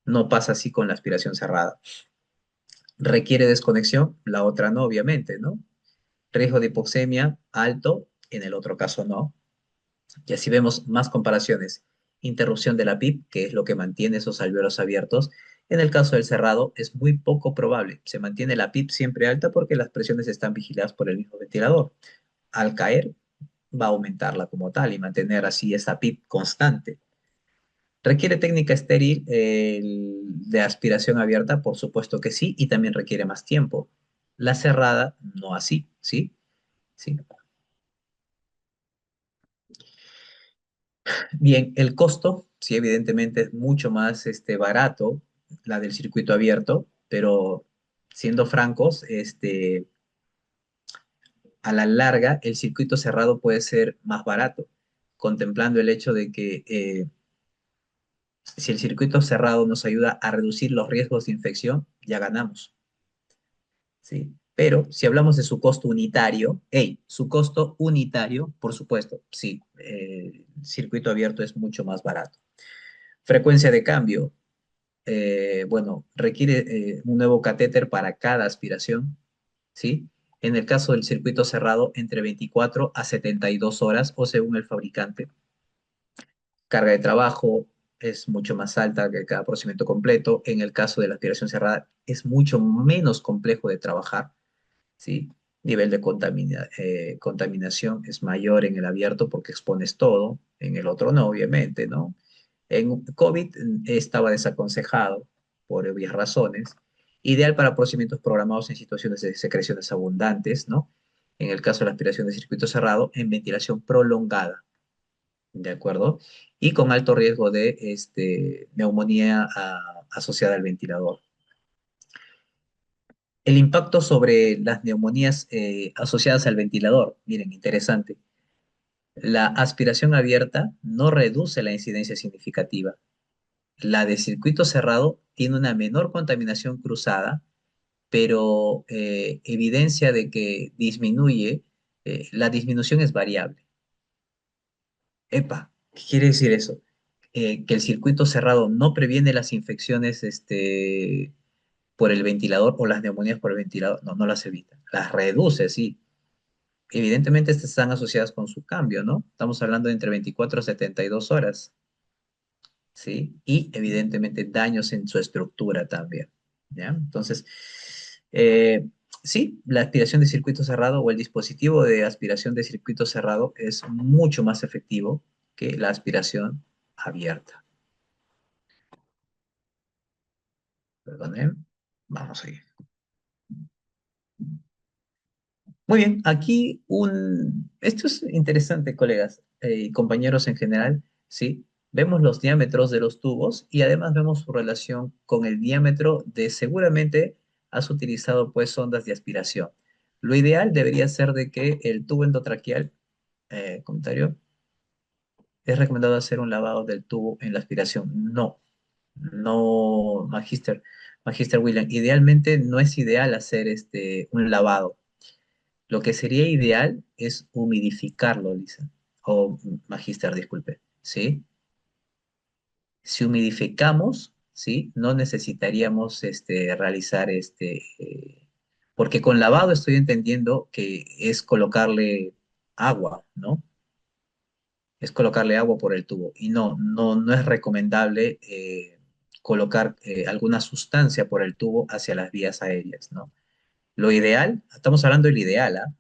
No pasa así con la aspiración cerrada. Requiere desconexión, la otra no, obviamente, ¿no? Riesgo de hipoxemia alto, en el otro caso no. Y así vemos más comparaciones. Interrupción de la PIP, que es lo que mantiene esos alveolos abiertos. En el caso del cerrado es muy poco probable. Se mantiene la PIP siempre alta porque las presiones están vigiladas por el mismo ventilador. Al caer va a aumentarla como tal y mantener así esa PIP constante. ¿Requiere técnica estéril de aspiración abierta? Por supuesto que sí, y también requiere más tiempo. La cerrada, no así, ¿sí? Sí. Bien, el costo, sí, evidentemente es mucho más barato la del circuito abierto, pero siendo francos, a la larga el circuito cerrado puede ser más barato, contemplando el hecho de que si el circuito cerrado nos ayuda a reducir los riesgos de infección, ya ganamos, ¿sí? Pero si hablamos de su costo unitario, hey, su costo unitario, por supuesto, sí, el circuito abierto es mucho más barato. Frecuencia de cambio, bueno, requiere un nuevo catéter para cada aspiración, ¿sí? En el caso del circuito cerrado, entre 24 a 72 horas o según el fabricante. Carga de trabajo es mucho más alta que cada procedimiento completo. En el caso de la aspiración cerrada, es mucho menos complejo de trabajar, ¿sí? Nivel de contaminación es mayor en el abierto porque expones todo, en el otro no, obviamente, ¿no? En COVID estaba desaconsejado por obvias razones, ideal para procedimientos programados en situaciones de secreciones abundantes, ¿no? En el caso de la aspiración de circuito cerrado, en ventilación prolongada, ¿de acuerdo? Y con alto riesgo de neumonía asociada al ventilador. El impacto sobre las neumonías asociadas al ventilador, miren, interesante. La aspiración abierta no reduce la incidencia significativa. La de circuito cerrado tiene una menor contaminación cruzada, pero evidencia de que disminuye, la disminución es variable. Epa, ¿qué quiere decir eso? Que el circuito cerrado no previene las infecciones por el ventilador o las neumonías por el ventilador, no, no las evita, las reduce, sí. Evidentemente estas están asociadas con su cambio, ¿no? Estamos hablando de entre 24 a 72 horas. ¿Sí? Y evidentemente daños en su estructura también, ¿ya? Entonces, eh, sí, la aspiración de circuito cerrado o el dispositivo de aspiración de circuito cerrado es mucho más efectivo que la aspiración abierta. Perdonen, vamos a ir. Muy bien, aquí esto es interesante, colegas y compañeros en general, ¿sí? Vemos los diámetros de los tubos y además vemos su relación con el diámetro de, seguramente has utilizado pues sondas de aspiración. Lo ideal debería ser de que el tubo endotraqueal, comentario, es recomendado hacer un lavado del tubo en la aspiración. No, no, Magister William, idealmente no es ideal hacer un lavado. Lo que sería ideal es humidificarlo, Lisa. O Magister, disculpe. ¿Sí? Si humidificamos, ¿sí? No necesitaríamos realizar porque con lavado estoy entendiendo que es colocarle agua, ¿no? Es colocarle agua por el tubo. Y no, no, no es recomendable colocar alguna sustancia por el tubo hacia las vías aéreas, ¿no? Lo ideal, estamos hablando del ideal, ¿ah?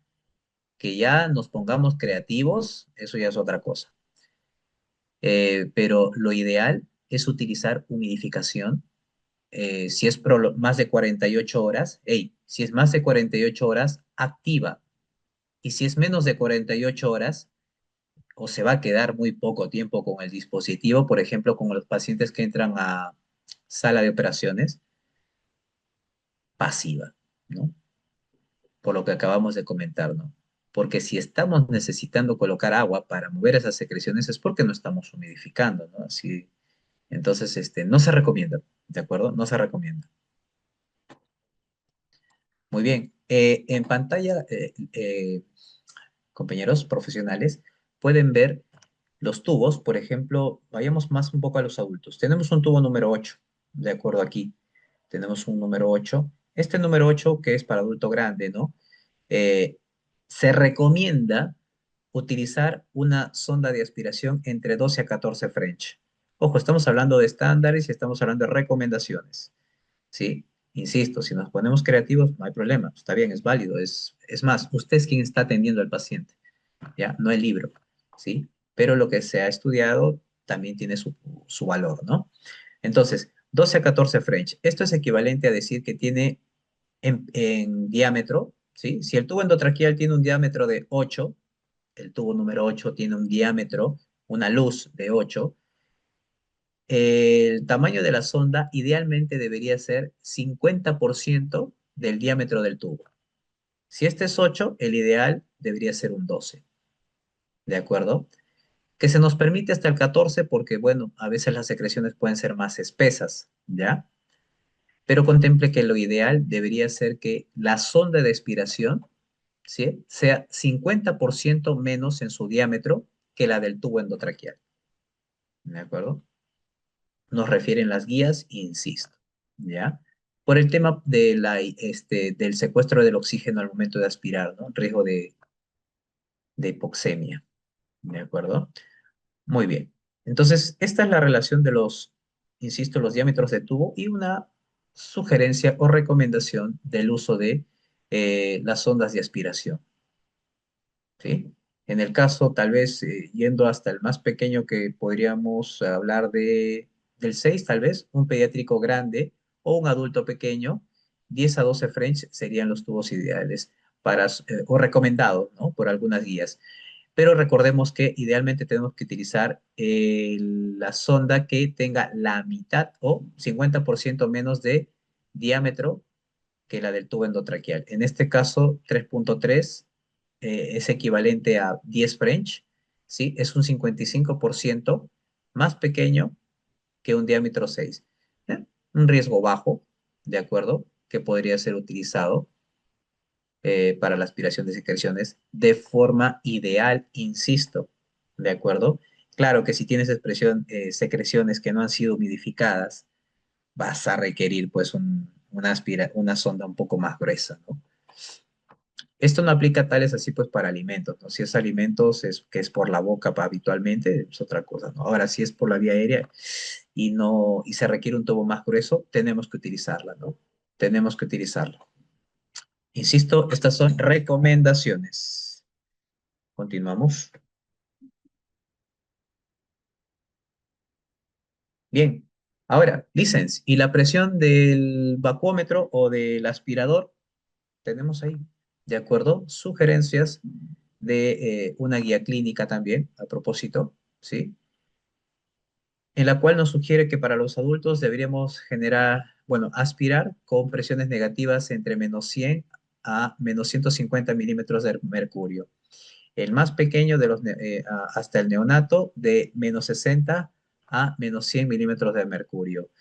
Que ya nos pongamos creativos, eso ya es otra cosa. Pero lo ideal es utilizar humidificación. Si es más de 48 horas, hey, si es más de 48 horas, activa. Y si es menos de 48 horas, o se va a quedar muy poco tiempo con el dispositivo, por ejemplo, con los pacientes que entran a sala de operaciones, pasiva, ¿no? Por lo que acabamos de comentar, ¿no? Porque si estamos necesitando colocar agua para mover esas secreciones es porque no estamos humidificando, ¿no? Así, entonces, no se recomienda, ¿de acuerdo? No se recomienda. Muy bien. En pantalla, compañeros profesionales, pueden ver los tubos, por ejemplo, vayamos más un poco a los adultos. Tenemos un tubo número 8, de acuerdo aquí. Tenemos un número 8. Este número 8 que es para adulto grande, ¿no? Eh, Se recomienda utilizar una sonda de aspiración entre 12 a 14 French. Ojo, estamos hablando de estándares y estamos hablando de recomendaciones, ¿sí? Insisto, si nos ponemos creativos, no hay problema, está bien, es válido, es más, usted es quien está atendiendo al paciente, ¿ya? No el libro, ¿sí? Pero lo que se ha estudiado también tiene su valor, ¿no? Entonces, 12 a 14 French. Esto es equivalente a decir que tiene en diámetro, ¿sí? Si el tubo endotraqueal tiene un diámetro de 8, el tubo número 8 tiene un diámetro, una luz de 8, el tamaño de la sonda idealmente debería ser 50% del diámetro del tubo. Si este es 8, el ideal debería ser un 12, ¿de acuerdo? Que se nos permite hasta el 14 porque, bueno, a veces las secreciones pueden ser más espesas, ¿ya? Pero contemple que lo ideal debería ser que la sonda de expiración, ¿sí? Sea 50% menos en su diámetro que la del tubo endotraqueal, ¿de acuerdo? Nos refieren las guías, insisto, ¿ya? Por el tema del secuestro del oxígeno al momento de aspirar, ¿no? Riesgo de hipoxemia, ¿de acuerdo? Muy bien. Entonces, esta es la relación de insisto, los diámetros de tubo y una sugerencia o recomendación del uso de las sondas de aspiración, ¿sí? En el caso, tal vez, yendo hasta el más pequeño que podríamos hablar del 6 tal vez, un pediátrico grande, o un adulto pequeño, 10 a 12 French serían los tubos ideales para, o recomendados, ¿no? Por algunas guías. Pero recordemos que idealmente tenemos que utilizar la sonda que tenga la mitad o 50% menos de diámetro que la del tubo endotraqueal. En este caso, 3.3 es equivalente a 10 French, ¿sí? Es un 55% más pequeño que un diámetro 6. ¿Eh? Un riesgo bajo, ¿de acuerdo? Que podría ser utilizado para la aspiración de secreciones de forma ideal, insisto, ¿de acuerdo? Claro que si tienes secreciones que no han sido humidificadas, vas a requerir pues una sonda un poco más gruesa, ¿no? Esto no aplica tales así pues para alimentos, ¿no? Si es alimentos que es por la boca habitualmente, es otra cosa, ¿no? Ahora, si es por la vía aérea y no, y se requiere un tubo más grueso, tenemos que utilizarla, ¿no? Tenemos que utilizarla. Insisto, estas son recomendaciones. Continuamos. Bien. Ahora, license, ¿y la presión del vacuómetro o del aspirador? Tenemos ahí, ¿de acuerdo? Sugerencias de una guía clínica también, a propósito, ¿sí? En la cual nos sugiere que para los adultos deberíamos generar, bueno, aspirar con presiones negativas entre -100 a -150 milímetros de mercurio. El más pequeño de hasta el neonato de -60 a -100 milímetros de mercurio.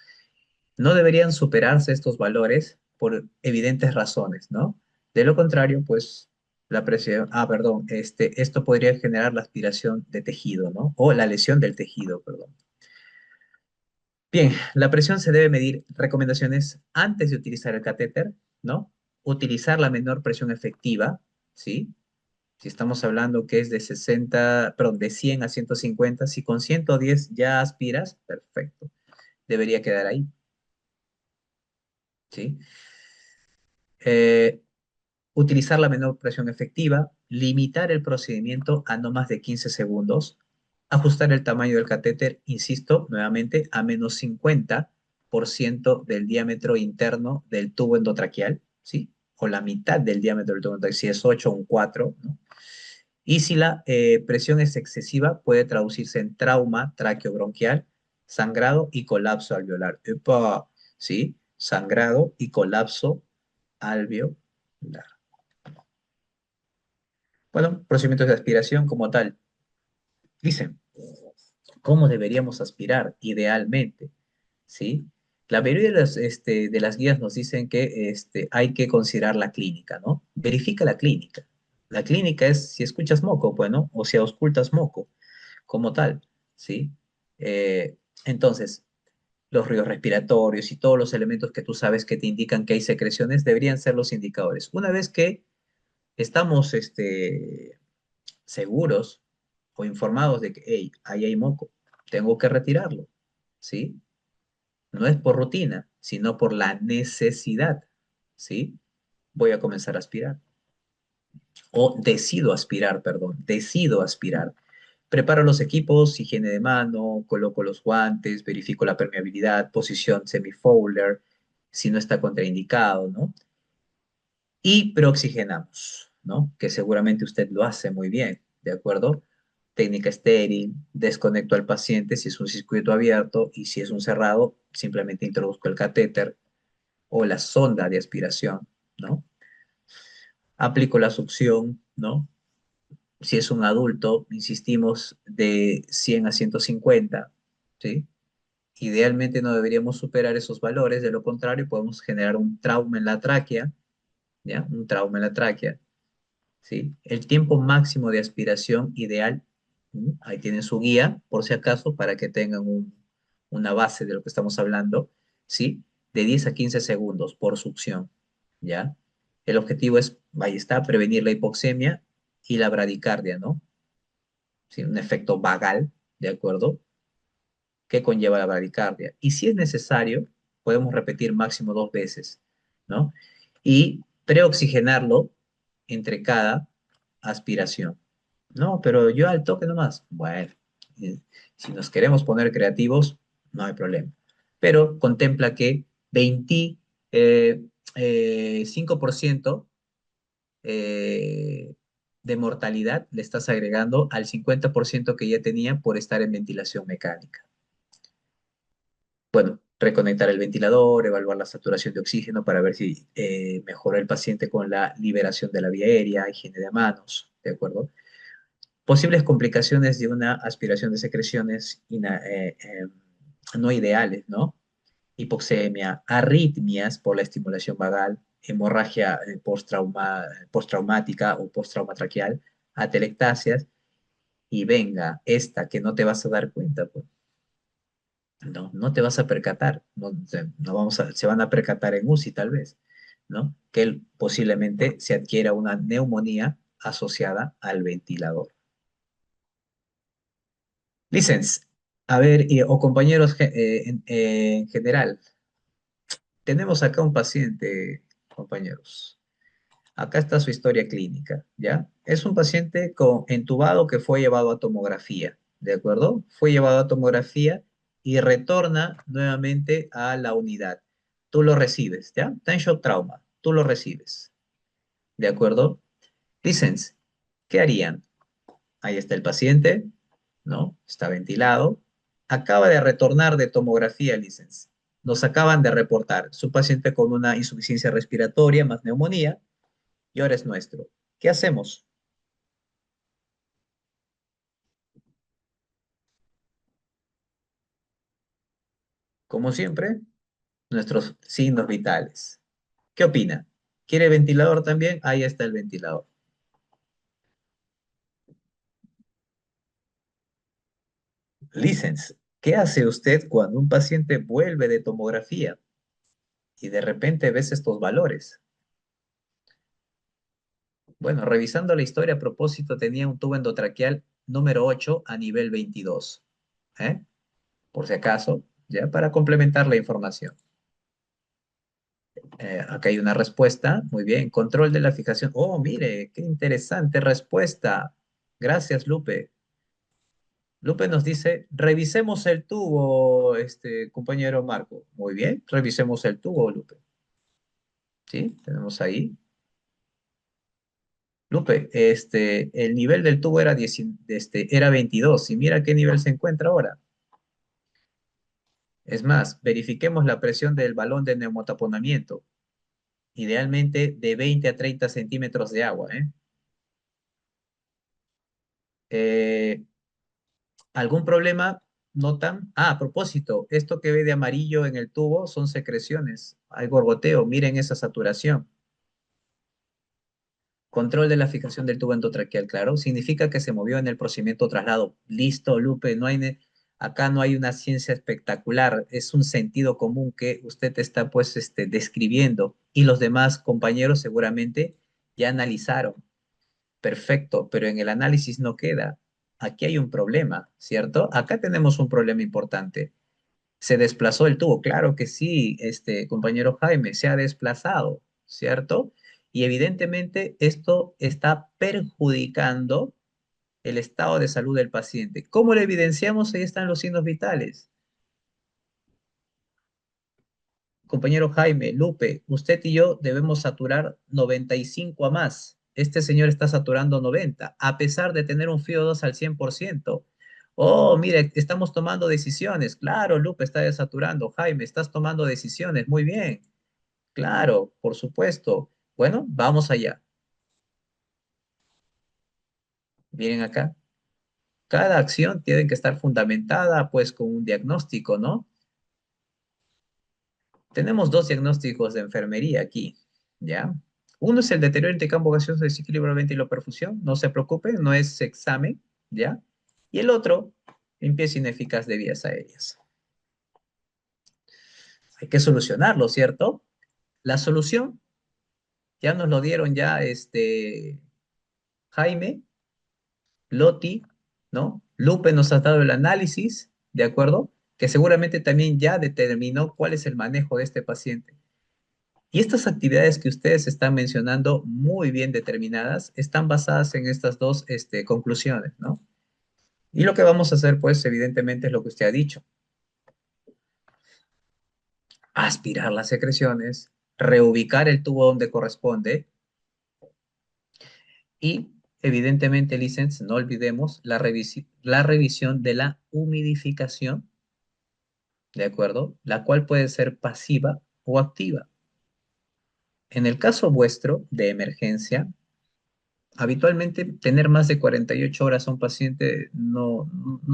No deberían superarse estos valores por evidentes razones, ¿no? De lo contrario, pues la presión, perdón, esto podría generar la aspiración de tejido, ¿no? O la lesión del tejido, perdón. Bien, la presión se debe medir, recomendaciones antes de utilizar el catéter, ¿no? Utilizar la menor presión efectiva, ¿sí? Si estamos hablando que es de 60, perdón, de 100 a 150, si con 110 ya aspiras, perfecto, debería quedar ahí, ¿sí? Eh, Utilizar la menor presión efectiva, limitar el procedimiento a no más de 15 segundos, ajustar el tamaño del catéter, insisto, nuevamente, a -50% del diámetro interno del tubo endotraqueal, ¿sí? O la mitad del diámetro del tubo endotraqueal, si es 8 o un 4, ¿no? Y si la presión es excesiva, puede traducirse en trauma traqueobronquial, sangrado y colapso alveolar. ¡Epa! ¿Sí? Sangrado y colapso alveolar. Bueno, procedimientos de aspiración como tal. Dicen, ¿cómo deberíamos aspirar idealmente? ¿Sí? La mayoría de las guías nos dicen que hay que considerar la clínica, ¿no? Verifica la clínica. La clínica es si escuchas moco, bueno, o si auscultas moco, como tal, ¿sí? Eh, entonces, los ríos respiratorios y todos los elementos que tú sabes que te indican que hay secreciones deberían ser los indicadores. Una vez que estamos seguros o informados de que, hey, ahí hay moco, tengo que retirarlo, ¿sí? No es por rutina, sino por la necesidad, ¿sí? Voy a comenzar a aspirar. O decido aspirar, perdón, decido aspirar. Preparo los equipos, higiene de mano, coloco los guantes, verifico la permeabilidad, posición semifowler, si no está contraindicado, ¿no? Y preoxigenamos, ¿no? Que seguramente usted lo hace muy bien, ¿de acuerdo? Técnica estéril, desconecto al paciente si es un circuito abierto y si es un cerrado, simplemente introduzco el catéter o la sonda de aspiración, ¿no? Aplico la succión, ¿no? Si es un adulto, insistimos, de 100 a 150, ¿sí? Idealmente no deberíamos superar esos valores, de lo contrario podemos generar un trauma en la tráquea, ¿ya? Un trauma en la tráquea, ¿sí? El tiempo máximo de aspiración ideal, ahí tienen su guía, por si acaso, para que tengan una base de lo que estamos hablando, ¿sí? De 10 a 15 segundos por succión, ¿ya? El objetivo es, ahí está, prevenir la hipoxemia y la bradicardia, ¿no? ¿Sí? Un efecto vagal, ¿de acuerdo? Que conlleva la bradicardia. Y si es necesario, podemos repetir máximo 2 veces, ¿no? Y preoxigenarlo entre cada aspiración. No, pero yo al toque nomás. Bueno, si nos queremos poner creativos, no hay problema. Pero contempla que 25% eh, de mortalidad le estás agregando al 50% que ya tenía por estar en ventilación mecánica. Bueno, reconectar el ventilador, evaluar la saturación de oxígeno para ver si mejoró el paciente con la liberación de la vía aérea, higiene de manos, ¿de acuerdo? Posibles complicaciones de una aspiración de secreciones no ideales, ¿no? Hipoxemia, arritmias por la estimulación vagal, hemorragia postraumática o posttrauma traqueal, atelectasias, y venga, esta que no te vas a dar cuenta, pues. No, no te vas a percatar, no, no se van a percatar en UCI tal vez, ¿no? Que él posiblemente se adquiera una neumonía asociada al ventilador. Licens, a ver, o compañeros en general, tenemos acá un paciente, compañeros. Acá está su historia clínica, ¿ya? Es un paciente entubado que fue llevado a tomografía, ¿de acuerdo? Fue llevado a tomografía y retorna nuevamente a la unidad. Tú lo recibes, ¿ya? Está en shock trauma, tú lo recibes, ¿de acuerdo? Licens, ¿qué harían? Ahí está el paciente, ¿no? Está ventilado. Acaba de retornar de tomografía, Licens. Nos acaban de reportar su paciente con una insuficiencia respiratoria más neumonía y ahora es nuestro. ¿Qué hacemos? Como siempre, nuestros signos vitales. ¿Qué opina? ¿Quiere ventilador también? Ahí está el ventilador. Licens, ¿qué hace usted cuando un paciente vuelve de tomografía y de repente ves estos valores? Bueno, revisando la historia a propósito, tenía un tubo endotraqueal número 8 a nivel 22. ¿Eh? Por si acaso, ya para complementar la información. Acá hay una respuesta. Muy bien. Control de la fijación. Oh, mire, qué interesante respuesta. Gracias, Lupe. Lupe nos dice, revisemos el tubo, compañero Marco. Muy bien, revisemos el tubo, Lupe. ¿Sí? Tenemos ahí. Lupe, el nivel del tubo era, era 22 y mira qué nivel se encuentra ahora. Es más, verifiquemos la presión del balón de neumotaponamiento, idealmente de 20 a 30 centímetros de agua. Eh, ¿Algún problema notan? Ah, a propósito, esto que ve de amarillo en el tubo son secreciones. Hay gorgoteo, miren esa saturación. Control de la fijación del tubo endotraqueal, claro. Significa que se movió en el procedimiento traslado. Listo, Lupe, acá no hay una ciencia espectacular, es un sentido común que usted está pues describiendo y los demás compañeros seguramente ya analizaron. Perfecto, pero en el análisis no queda. Aquí hay un problema, ¿cierto? Acá tenemos un problema importante. ¿Se desplazó el tubo? Claro que sí, compañero Jaime, se ha desplazado, ¿cierto? Y evidentemente esto está perjudicando el estado de salud del paciente. ¿Cómo lo evidenciamos? Ahí están los signos vitales. Compañero Jaime, Lupe, usted y yo debemos saturar 95 a más. Este señor está saturando 90, a pesar de tener un FIO2 al 100%. Oh, mire, estamos tomando decisiones. Claro, Lupe está desaturando. Jaime, estás tomando decisiones. Muy bien. Claro, por supuesto. Bueno, vamos allá. Miren acá. Cada acción tiene que estar fundamentada, pues, con un diagnóstico, ¿no? Tenemos dos diagnósticos de enfermería aquí, ¿ya? Uno es el deterioro intercambio gaseoso de desequilibrio ventiloperfusión, no se preocupen, no es examen, ¿ya? Y el otro, limpieza ineficaz de vías aéreas. Hay que solucionarlo, ¿cierto? La solución, ya nos lo dieron ya Jaime, Loti, ¿no? Lupe nos ha dado el análisis, ¿de acuerdo? Que seguramente también ya determinó cuál es el manejo de este paciente. Y estas actividades que ustedes están mencionando, muy bien determinadas, están basadas en estas dos conclusiones, ¿no? Y lo que vamos a hacer, pues, evidentemente es lo que usted ha dicho. aspirar las secreciones, reubicar el tubo donde corresponde y, evidentemente, Licens, no olvidemos la revisión de la humidificación, ¿de acuerdo? La cual puede ser pasiva o activa. En el caso vuestro de emergencia, habitualmente tener más de 48 horas a un paciente no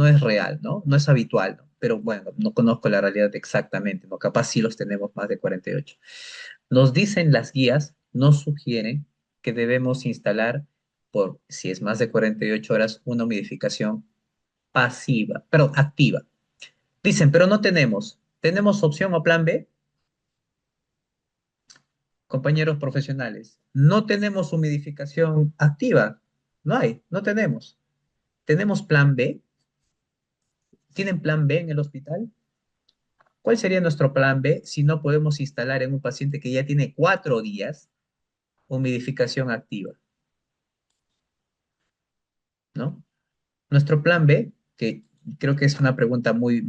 es real, ¿no? No es habitual, ¿no? Pero bueno, no conozco la realidad exactamente, ¿no? Capaz sí los tenemos más de 48. Nos dicen las guías, nos sugieren que debemos instalar, por si es más de 48 horas, una humidificación pasiva, perdón, activa. Dicen, pero no tenemos. ¿Tenemos opción o plan B? Compañeros profesionales, no tenemos humidificación activa. No hay, no tenemos. ¿Tenemos plan B? ¿Tienen plan B en el hospital? ¿Cuál sería nuestro plan B si no podemos instalar en un paciente que ya tiene 4 días humidificación activa? ¿No? Nuestro plan B, que creo que es una pregunta muy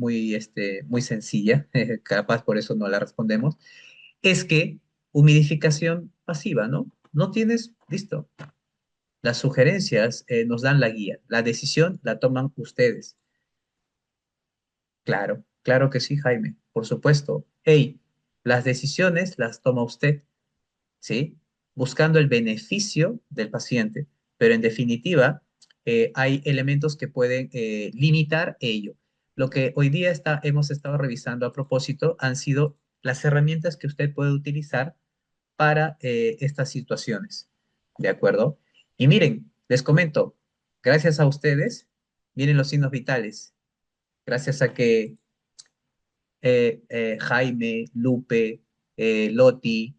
sencilla, capaz por eso no la respondemos, es que humidificación pasiva, ¿no? No tienes, listo. Las sugerencias nos dan la guía, la decisión la toman ustedes. Claro, claro que sí, Jaime, por supuesto. Hey, las decisiones las toma usted, ¿sí? Buscando el beneficio del paciente, pero en definitiva hay elementos que pueden limitar ello. Lo que hoy día hemos estado revisando a propósito han sido las herramientas que usted puede utilizar para estas situaciones, ¿de acuerdo? Y miren, les comento, gracias a ustedes, miren los signos vitales, gracias a que Jaime, Lupe, Loti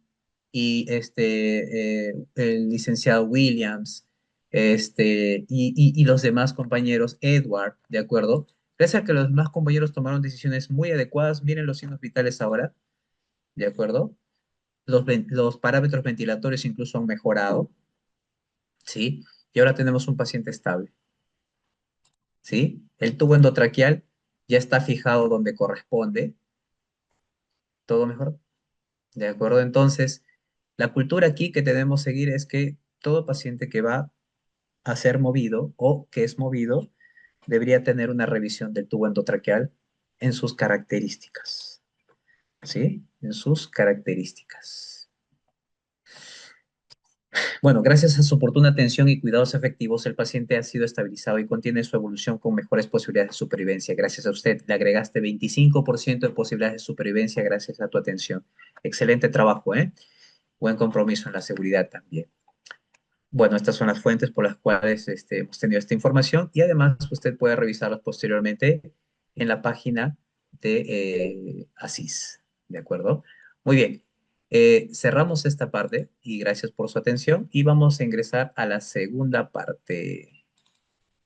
y el licenciado Williams y los demás compañeros, Edward, ¿de acuerdo? Gracias a que los demás compañeros tomaron decisiones muy adecuadas, miren los signos vitales ahora, ¿de acuerdo? Los parámetros ventilatorios incluso han mejorado, ¿sí? Y ahora tenemos un paciente estable, ¿sí? El tubo endotraqueal ya está fijado donde corresponde, todo mejor. ¿De acuerdo? Entonces, la cultura aquí que debemos seguir es que todo paciente que va a ser movido o que es movido debería tener una revisión del tubo endotraqueal en sus características, ¿sí? En sus características. Bueno, gracias a su oportuna atención y cuidados efectivos, el paciente ha sido estabilizado y contiene su evolución con mejores posibilidades de supervivencia. Gracias a usted, le agregaste 25% de posibilidades de supervivencia gracias a tu atención. Excelente trabajo, ¿eh? Buen compromiso en la seguridad también. Bueno, estas son las fuentes por las cuales hemos tenido esta información y además usted puede revisarlas posteriormente en la página de ASIS, ¿de acuerdo? Muy bien, cerramos esta parte y gracias por su atención y vamos a ingresar a la segunda parte.